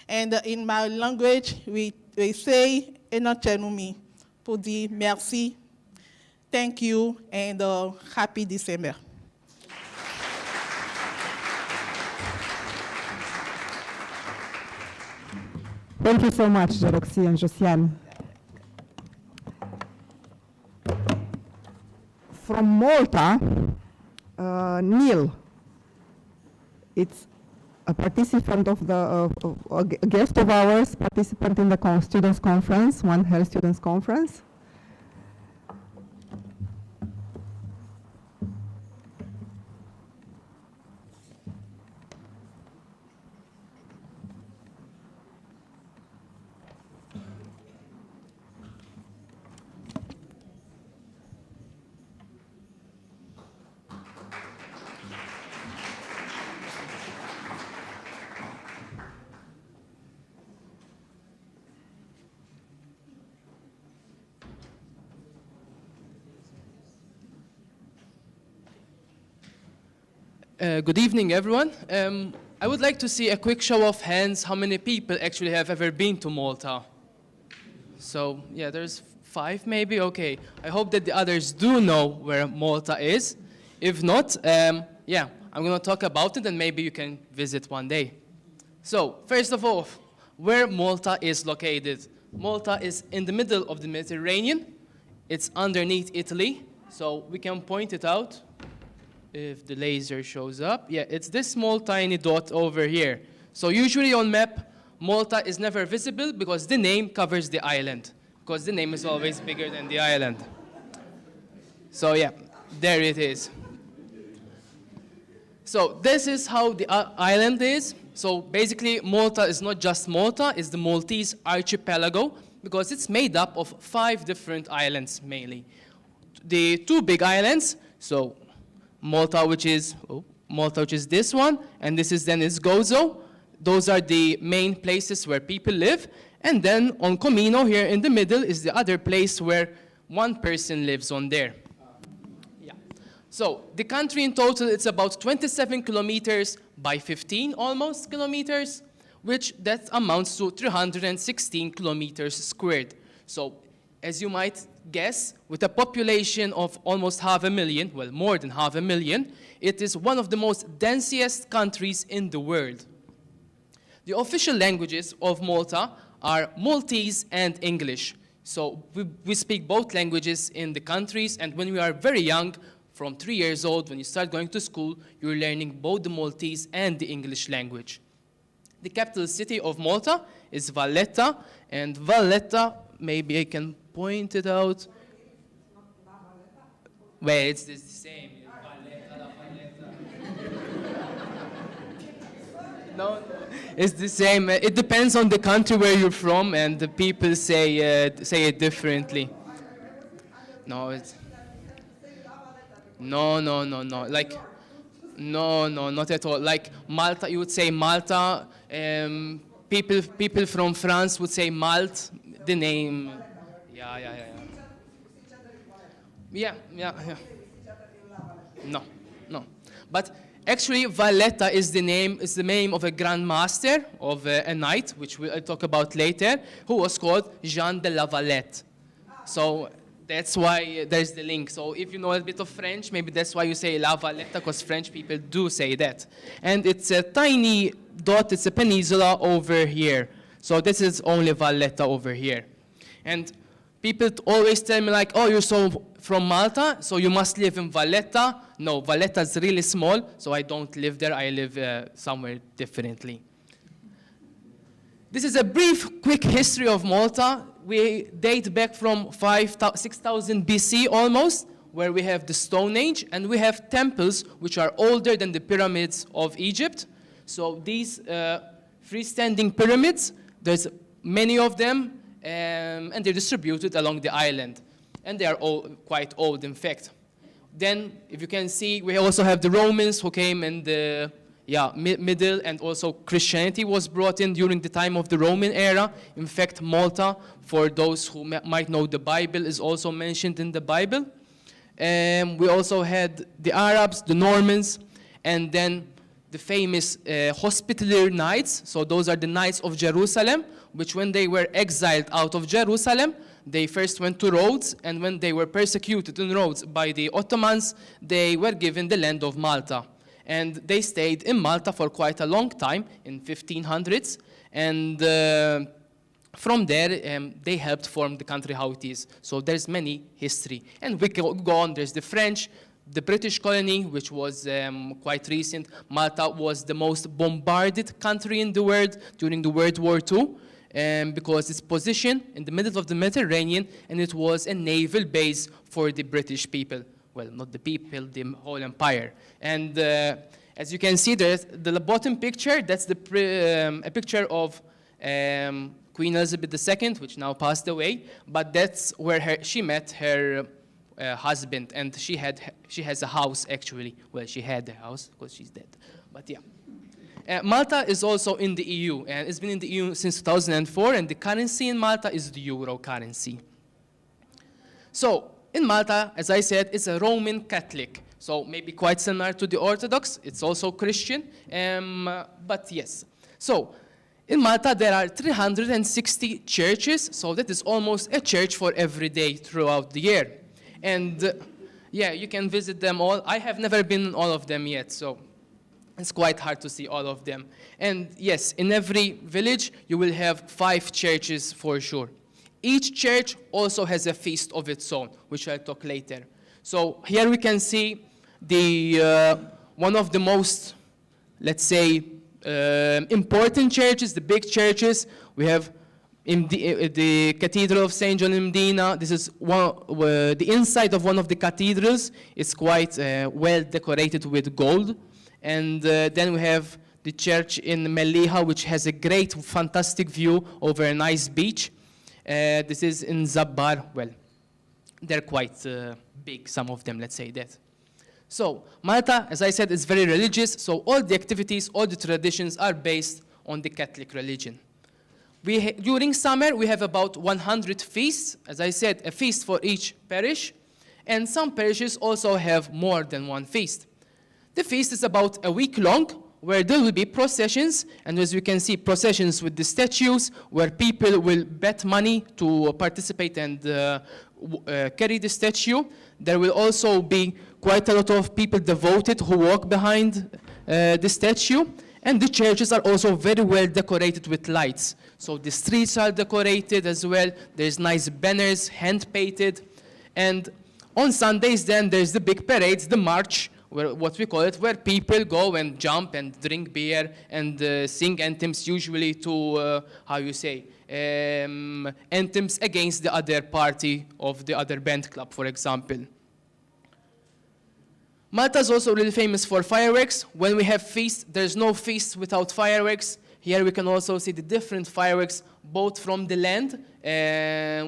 And in my language, we say Enochenumi pour dire merci, thank you, and happy December. Thank you so much, Roxy and Josiane. From Malta, Neil. It's a participant of the, a guest of ours, participant in the students' conference, One Health Students' Conference. Good evening, everyone. I would like to see a quick show of hands how many people actually have ever been to Malta. So, yeah, there's 5 maybe, okay. I hope that the others do know where Malta is. If not, yeah, I'm gonna talk about it and maybe you can visit one day. So, first of all, where Malta is located. Malta is in the middle of the Mediterranean. It's underneath Italy, so we can point it out. If the laser shows up, yeah, it's this small tiny dot over here. So usually on map, Malta is never visible because the name covers the island, because the name is always bigger than the island. So yeah, there it is. So this is how the island is. So basically, Malta is not just Malta, it's the Maltese archipelago, because it's made up of 5 different islands mainly. The 2 big islands, so Malta, which is this one, and this is then is Gozo. Those are the main places where people live. And then on Comino, here in the middle, is the other place where one person lives on there. Yeah. So the country in total, it's about 27 kilometers by 15 almost kilometers, which that amounts to 316 kilometers squared. So as you might guess, with a population of almost 500,000, well, more than 500,000, it is one of the most densest countries in the world. The official languages of Malta are Maltese and English. So we speak both languages in the countries, and when we are very young, from 3 years old, when you start going to school, you're learning both the Maltese and the English language. The capital city of Malta is Valletta, and Valletta maybe I can point it out. Well, it's the same. No, it's the same. It depends on the country where you're from, and the people say it differently. No, it's no. Like, no, not at all. Like Malta, you would say Malta. People from France would say Malt. The name. Yeah. No. But actually, Valletta is the name of a grand master of a knight, which I'll talk about later, who was called Jean de la Valette. So that's why there's the link. So if you know a bit of French, maybe that's why you say La Valletta, because French people do say that. And it's a tiny dot, it's a peninsula over here. So this is only Valletta over here. And people always tell me like, oh, you're so from Malta, so you must live in Valletta. No, Valletta is really small, so I don't live there. I live somewhere differently. This is a brief, quick history of Malta. We date back from 6,000 BC almost, where we have the Stone Age, and we have temples which are older than the pyramids of Egypt. So these freestanding pyramids, there's many of them, and they're distributed along the island. And they are all quite old, in fact. Then, if you can see, we also have the Romans who came in the middle, and also Christianity was brought in during the time of the Roman era. In fact, Malta, for those who might know the Bible, is also mentioned in the Bible. We also had the Arabs, the Normans, and then the famous Hospitaller Knights. So those are the Knights of Jerusalem, which when they were exiled out of Jerusalem, they first went to Rhodes, and when they were persecuted in Rhodes by the Ottomans, they were given the land of Malta. And they stayed in Malta for quite a long time, in 1500s, and from there, they helped form the country how it is. So there's many history. And we go on, there's the French, the British colony, which was quite recent. Malta was the most bombarded country in the world during the World War II. Because it's positioned in the middle of the Mediterranean, and it was a naval base for the British people. Well, not the people, the whole empire. And as you can see, there's the bottom picture, that's a picture of Queen Elizabeth II, which now passed away, but that's where she met her husband, and she has a house, actually. Well, she had a house, because she's dead, but yeah. Malta is also in the EU, and it's been in the EU since 2004, and the currency in Malta is the euro currency. So, in Malta, as I said, it's a Roman Catholic, so maybe quite similar to the Orthodox. It's also Christian, but yes. So, in Malta, there are 360 churches, so that is almost a church for every day throughout the year. And yeah, you can visit them all. I have never been in all of them yet, so it's quite hard to see all of them. And yes, in every village, you will have 5 churches for sure. Each church also has a feast of its own, which I'll talk later. So here we can see the one of the most, let's say, important churches, the big churches. We have in the Cathedral of St. John in Medina. This is the inside of one of the cathedrals. It's quite well decorated with gold. And then we have the church in Melliha, which has a great, fantastic view over a nice beach. This is in Zabbar. Well, they're quite big, some of them, let's say that. So, Malta, as I said, is very religious, so all the activities, all the traditions are based on the Catholic religion. During summer, we have about 100 feasts. As I said, a feast for each parish, and some parishes also have more than one feast. The feast is about a week long, where there will be processions, and as you can see, processions with the statues, where people will bet money to participate and carry the statue. There will also be quite a lot of people devoted who walk behind the statue, and the churches are also very well decorated with lights. So the streets are decorated as well. There's nice banners, hand-painted, and on Sundays then there's the big parades, the march, what we call it, where people go and jump and drink beer and sing anthems, usually to, how you say, anthems against the other party of the other band club, for example. Malta is also really famous for fireworks. When we have feasts, there's no feast without fireworks. Here we can also see the different fireworks, both from the land,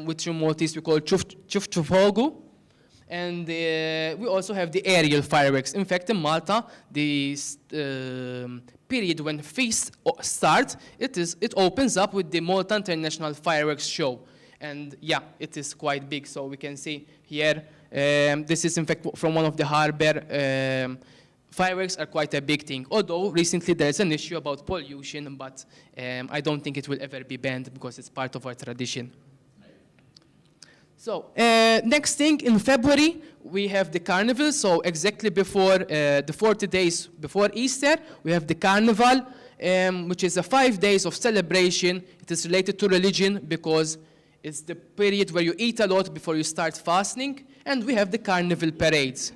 which in Maltese we call chufchufogu, and we also have the aerial fireworks. In fact, in Malta, the period when feasts start, it opens up with the Malta International Fireworks Show. And yeah, it is quite big, so we can see here, this is in fact from one of the harbor. Fireworks are quite a big thing, although recently there's an issue about pollution, but I don't think it will ever be banned because it's part of our tradition. So next thing, in February, we have the carnival. So exactly before the 40 days before Easter, we have the carnival, which is 5 days of celebration. It is related to religion because it's the period where you eat a lot before you start fasting. And we have the carnival parades.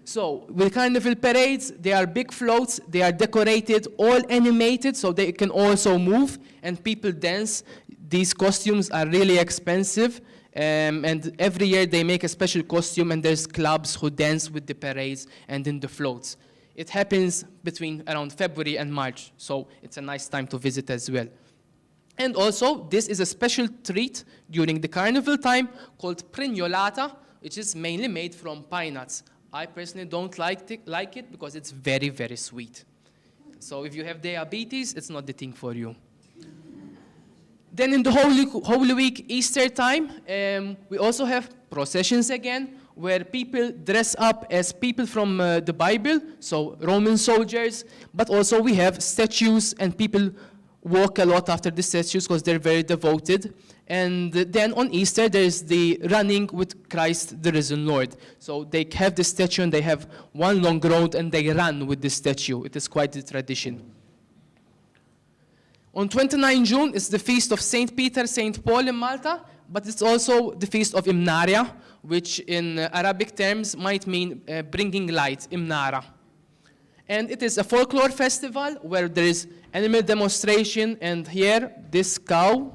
So with carnival parades, they are big floats, they are decorated, all animated, so they can also move, and people dance. These costumes are really expensive, and every year they make a special costume, and there's clubs who dance with the parades and in the floats. It happens between around February and March, so it's a nice time to visit as well. And also, this is a special treat during the carnival time called prignolata, which is mainly made from pine nuts. I personally don't like it because it's very, very sweet. So if you have diabetes, it's not the thing for you. Then in the Holy Week, Easter time, we also have processions again, where people dress up as people from the Bible, so Roman soldiers, but also we have statues, and people walk a lot after the statues because they're very devoted. And then on Easter, there's the running with Christ, the risen Lord. So they have the statue and they have one long road and they run with the statue. It is quite the tradition. On 29 June is the feast of St. Peter, St. Paul in Malta, but it's also the feast of Imnaria, which in Arabic terms might mean bringing light, Imnara. And it is a folklore festival where there is animal demonstration, and here, this cow,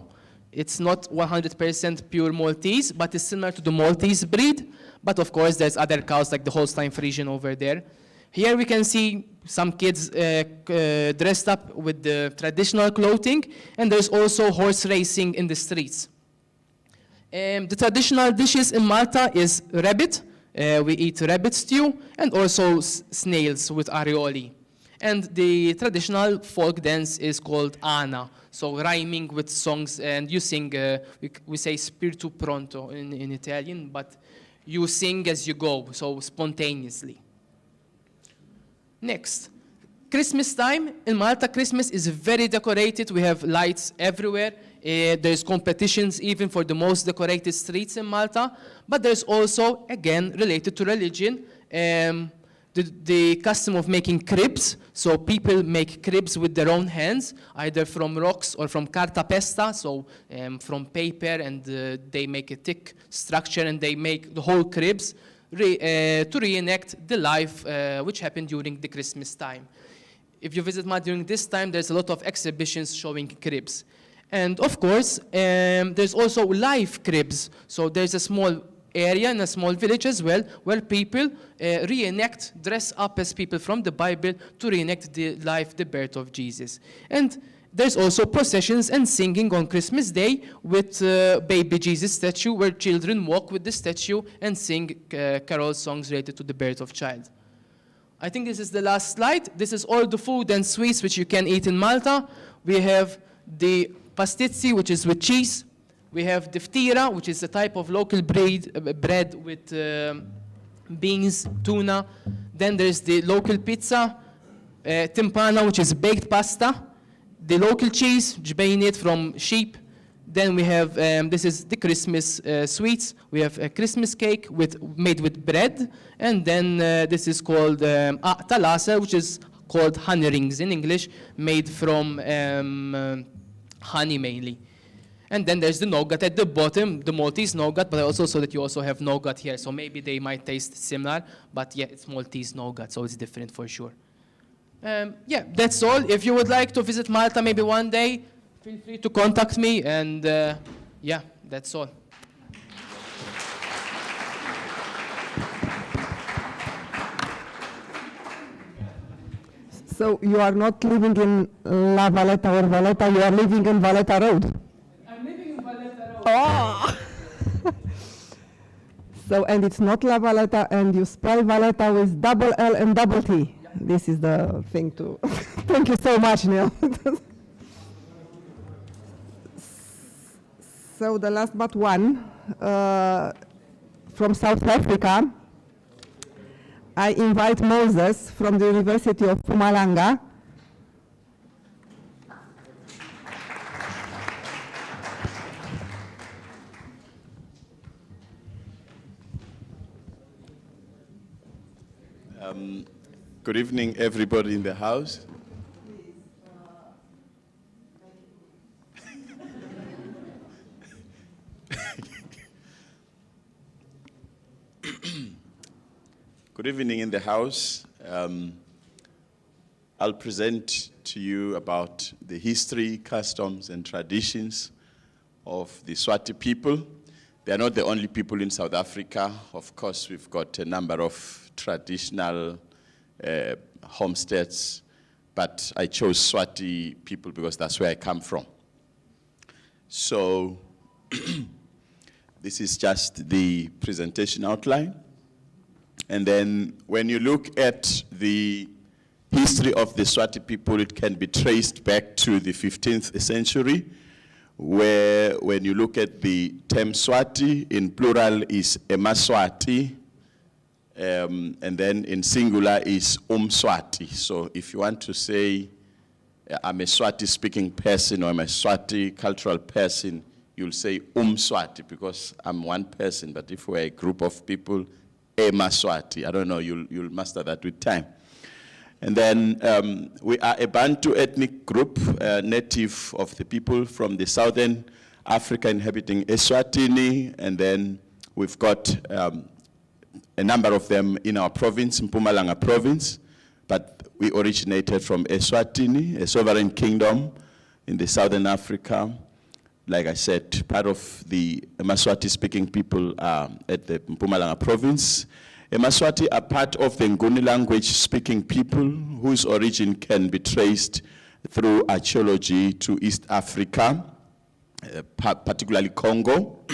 it's not 100% pure Maltese, but it's similar to the Maltese breed. But of course, there's other cows like the Holstein Friesian over there. Here we can see some kids dressed up with the traditional clothing, and there's also horse racing in the streets. The traditional dishes in Malta is rabbit. We eat rabbit stew, and also snails with aioli. And the traditional folk dance is called Ana, so rhyming with songs, and you sing, we say spirito pronto in Italian, but you sing as you go, so spontaneously. Next, Christmas time. In Malta, Christmas is very decorated. We have lights everywhere. There's competitions even for the most decorated streets in Malta, but there's also, again, related to religion, the custom of making cribs. So people make cribs with their own hands, either from rocks or from carta pesta, so from paper, and they make a thick structure, and they make the whole cribs to reenact the life which happened during the Christmas time. If you visit Malta during this time, there's a lot of exhibitions showing cribs. And of course, there's also live cribs. So there's a small area in a small village as well, where people reenact, dress up as people from the Bible to reenact the life, the birth of Jesus. And there's also processions and singing on Christmas Day with baby Jesus statue, where children walk with the statue and sing carol songs related to the birth of child. I think this is the last slide. This is all the food and sweets which you can eat in Malta. We have the pastizzi, which is with cheese. We have the ftira, which is a type of local bread with beans, tuna. Then there's the local pizza, timpana, which is baked pasta. The local cheese, jbeinet from sheep. Then we have, this is the Christmas sweets. We have a Christmas cake made with bread. And then this is called talasa, which is called honey rings in English, made from honey mainly. And then there's the nougat at the bottom, the Maltese nougat, but I also saw that you also have nougat here, so maybe they might taste similar, but yeah, it's Maltese nougat, so it's different for sure. Yeah, that's all. If you would like to visit Malta maybe one day, feel free to contact me, and yeah, that's all. So you are not living in La Valletta or Valletta, you are living in Valletta Road. I'm living in Valletta Road. Oh! So, and it's not La Valletta, and you spell Valletta with double L and double T. Yeah. This is the thing to... Thank you so much, Neil. So the last but one, from South Africa, I invite Moses from the University of Mpumalanga. Good evening, everybody in the house. Good evening in the house. I'll present to you about the history, customs, and traditions of the Swati people. They are not the only people in South Africa. Of course, we've got a number of traditional homesteads, but I chose Swati people because that's where I come from. So this is just the presentation outline. And then when you look at the history of the Swati people, it can be traced back to the 15th century, where when you look at the term Swati, in plural is Emaswati, and then in singular is Swati. So if you want to say, I'm a Swati speaking person or I'm a Swati cultural person, you'll say Swati because I'm one person. But if we're a group of people, Emaswati, I don't know, you'll master that with time. And then we are a Bantu ethnic group, native of the people from the southern Africa inhabiting Eswatini, and then we've got a number of them in our province, Mpumalanga province, but we originated from Eswatini, a sovereign kingdom in the southern Africa. Like I said, part of the Maswati-speaking people at the Mpumalanga province. Maswati are part of the Nguni language-speaking people whose origin can be traced through archaeology to East Africa, particularly Congo.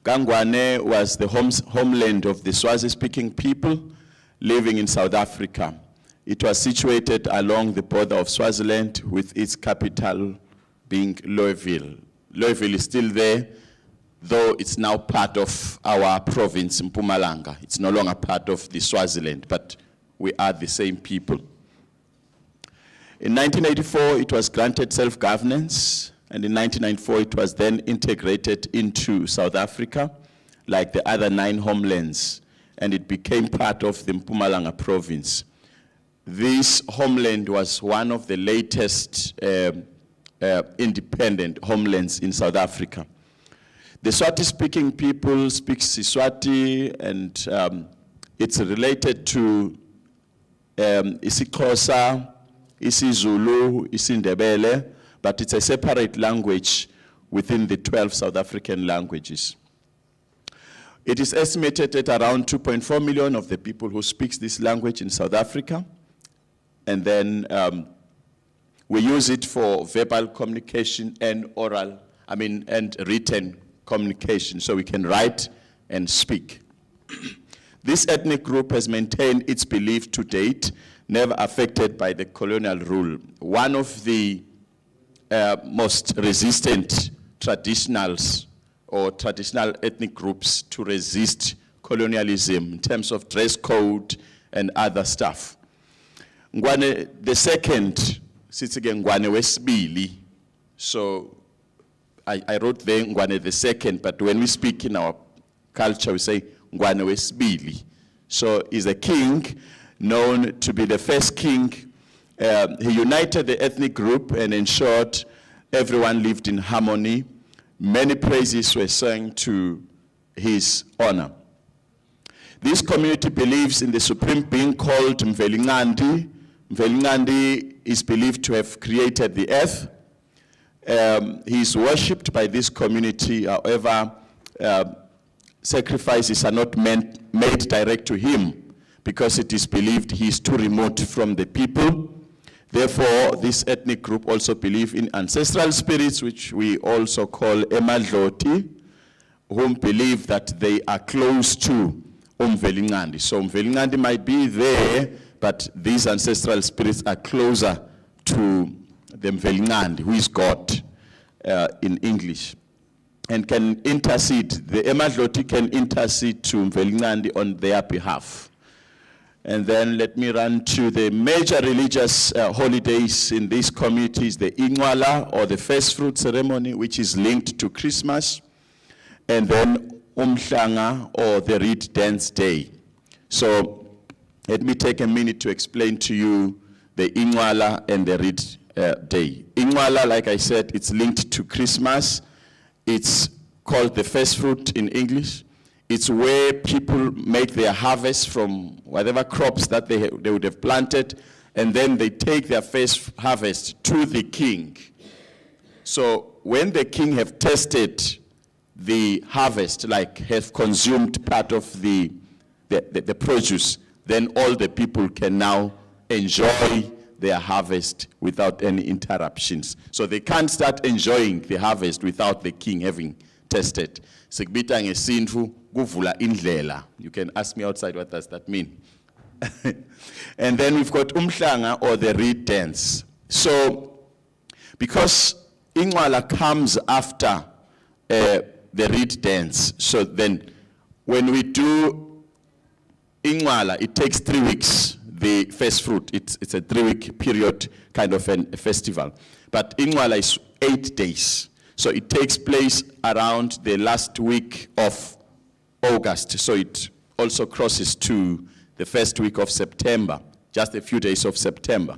Gangwane was the homeland of the Swazi-speaking people living in South Africa. It was situated along the border of Swaziland with its capital being Louisville. Louisville is still there, though it's now part of our province, Mpumalanga. It's no longer part of the Swaziland, but we are the same people. In 1984, it was granted self-governance, and in 1994, it was then integrated into South Africa, like the other 9 homelands, and it became part of the Mpumalanga province. This homeland was one of the latest independent homelands in South Africa. The Swati-speaking people speak Siswati, and it's related to isiXhosa, isiZulu, isiNdebele, but it's a separate language within the 12 South African languages. It is estimated at around 2.4 million of the people who speak this language in South Africa, and then we use it for verbal communication and and written communication, so we can write and speak. This ethnic group has maintained its belief to date, never affected by the colonial rule. One of the most resistant traditionals or traditional ethnic groups to resist colonialism in terms of dress code and other stuff. Ngwane the second, sithi ke Ngwane wesibili. So I wrote there Ngwane the second, but when we speak in our culture, we say Ngwane wesibili. So he's a king known to be the first king. He united the ethnic group and ensured everyone lived in harmony. Many praises were sung to his honor. This community believes in the supreme being called Mvelingandi. Mvelingandi is believed to have created the earth. He's worshipped by this community. However, sacrifices are not made direct to him because it is believed he is too remote from the people. Therefore, this ethnic group also believe in ancestral spirits, which we also call emadloti, whom believe that they are close to uMvelinqandi. So uMvelinqandi might be there, but these ancestral spirits are closer to the Mvelinqandi, who is God in English, and can intercede. The emadloti can intercede to Mvelinqandi on their behalf. And then let me run to the major religious holidays in these communities, the Inwala, or the first fruit ceremony, which is linked to Christmas, and then Umhlanga, or the Reed Dance Day. So let me take a minute to explain to you the Inwala and the Reed Day. Inwala, like I said, it's linked to Christmas. It's called the first fruit in English. It's where people make their harvest from whatever crops that they would have planted, and then they take their first harvest to the king. So when the king have tasted the harvest, like have consumed part of the produce, then all the people can now enjoy their harvest without any interruptions. So they can't start enjoying the harvest without the king having tested. Sikbita ngesintu kuvula indlela. You can ask me outside, what does that mean? And then we've got Umhlanga, or the reed dance. So because Inwala comes after the reed dance, so then when we do Inwala, it takes 3 weeks, the first fruit. It's a 3-week period, kind of a festival. But Inwala is 8 days. So it takes place around the last week of August. So it also crosses to the first week of September, just a few days of September.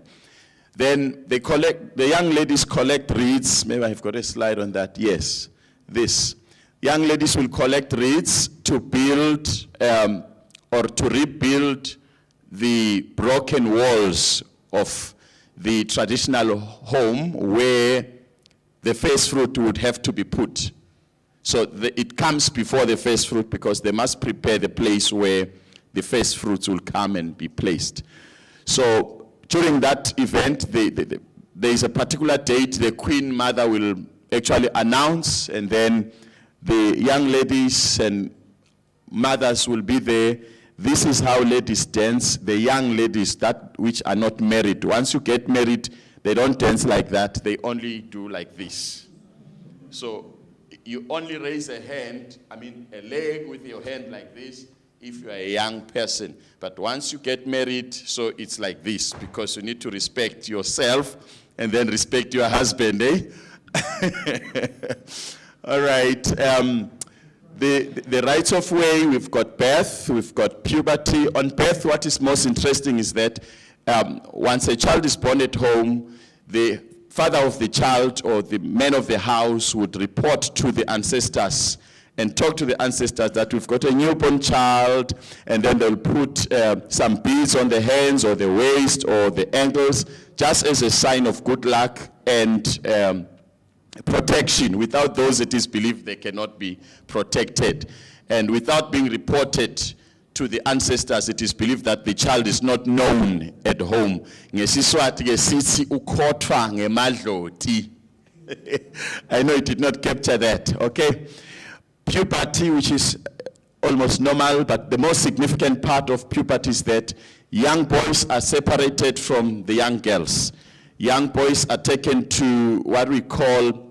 Then they the young ladies collect reeds. Maybe I've got a slide on that. Yes, this. Young ladies will collect reeds to build or to rebuild the broken walls of the traditional home where the first fruit would have to be put. So it comes before the first fruit because they must prepare the place where the first fruits will come and be placed. So during that event, there is a particular date the Queen Mother will actually announce, and then the young ladies and mothers will be there. This is how ladies dance. The young ladies, that which are not married, once you get married, they don't dance like that. They only do like this. So you only raise a hand, a leg with your hand like this, if you are a young person. But once you get married, so it's like this, because you need to respect yourself and then respect your husband, eh? All right. The rites of way, we've got birth, we've got puberty. On birth, what is most interesting is that once a child is born at home, the father of the child or the man of the house would report to the ancestors and talk to the ancestors that we've got a newborn child, and then they'll put some beads on the hands or the waist or the ankles, just as a sign of good luck and protection. Without those, it is believed they cannot be protected. And without being reported to the ancestors, it is believed that the child is not known at home. I know it did not capture that, okay? Puberty, which is almost normal, but the most significant part of puberty is that young boys are separated from the young girls. Young boys are taken to what we call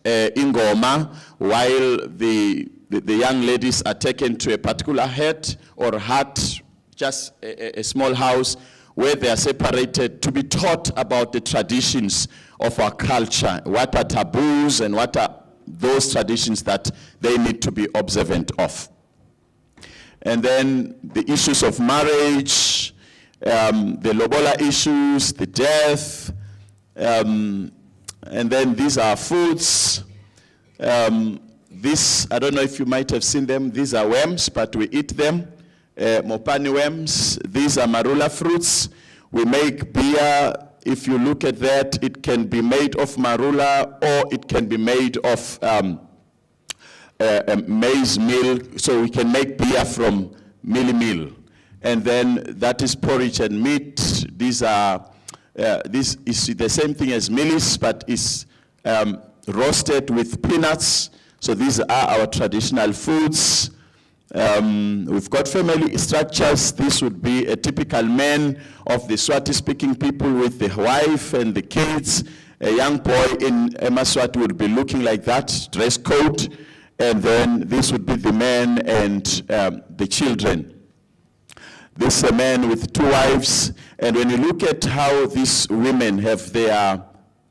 ingoma, while the young ladies are taken to a particular hut or hut, just a small house, where they are separated to be taught about the traditions of our culture, what are taboos and what are those traditions that they need to be observant of. And then the issues of marriage, the lobola issues, the death, and then these are foods. This, I don't know if you might have seen them, these are worms, but we eat them. Mopani worms, these are marula fruits. We make beer if you look at that, it can be made of marula or it can be made of maize meal, so we can make beer from meal. And then that is porridge and meat. These are, this is the same thing as millis, but is roasted with peanuts. So these are our traditional foods. We've got family structures. This would be a typical man of the Swati-speaking people with the wife and the kids. A young boy in Emaswati would be looking like that, dress code. And then this would be the man and the children. This is a man with 2 wives. And when you look at how these women have their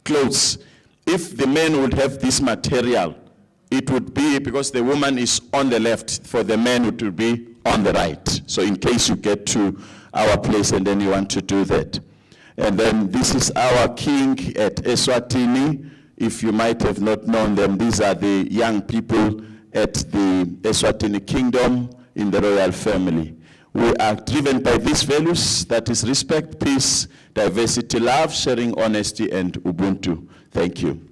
clothes, if the man would have this material, it would be because the woman is on the left, for the man it would be on the right. So in case you get to our place and then you want to do that. And then this is our king at Eswatini. If you might have not known them, these are the young people at the Eswatini kingdom in the royal family. We are driven by these values, that is respect, peace, diversity, love, sharing, honesty, and Ubuntu. Thank you.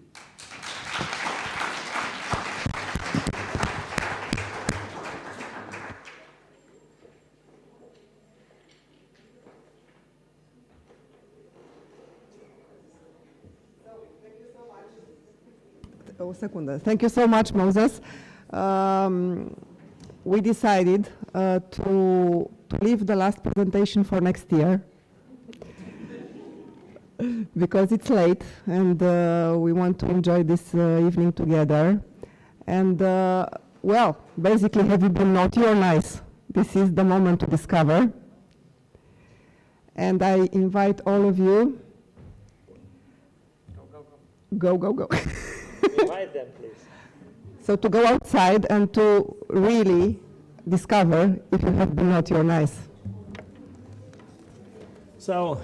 Thank you so much, Moses. We decided to leave the last presentation for next year because it's late and we want to enjoy this evening together. And well, basically, have you been naughty or nice? This is the moment to discover. And I invite all of you. Go. Invite them, please. So to go outside and to really discover if you have been naughty or nice. So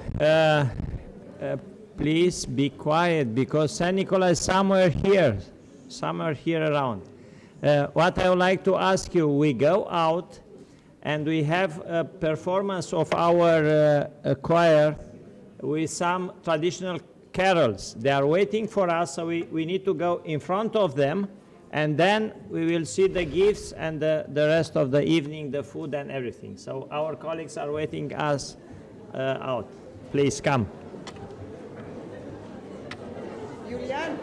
please be quiet because Saint Nicholas is somewhere here around. What I would like to ask you, we go out and we have a performance of our choir with some traditional carols. They are waiting for us, so we need to go in front of them, and then we will see the gifts and the rest of the evening, the food and everything. So our colleagues are waiting us out. Please come. Julian.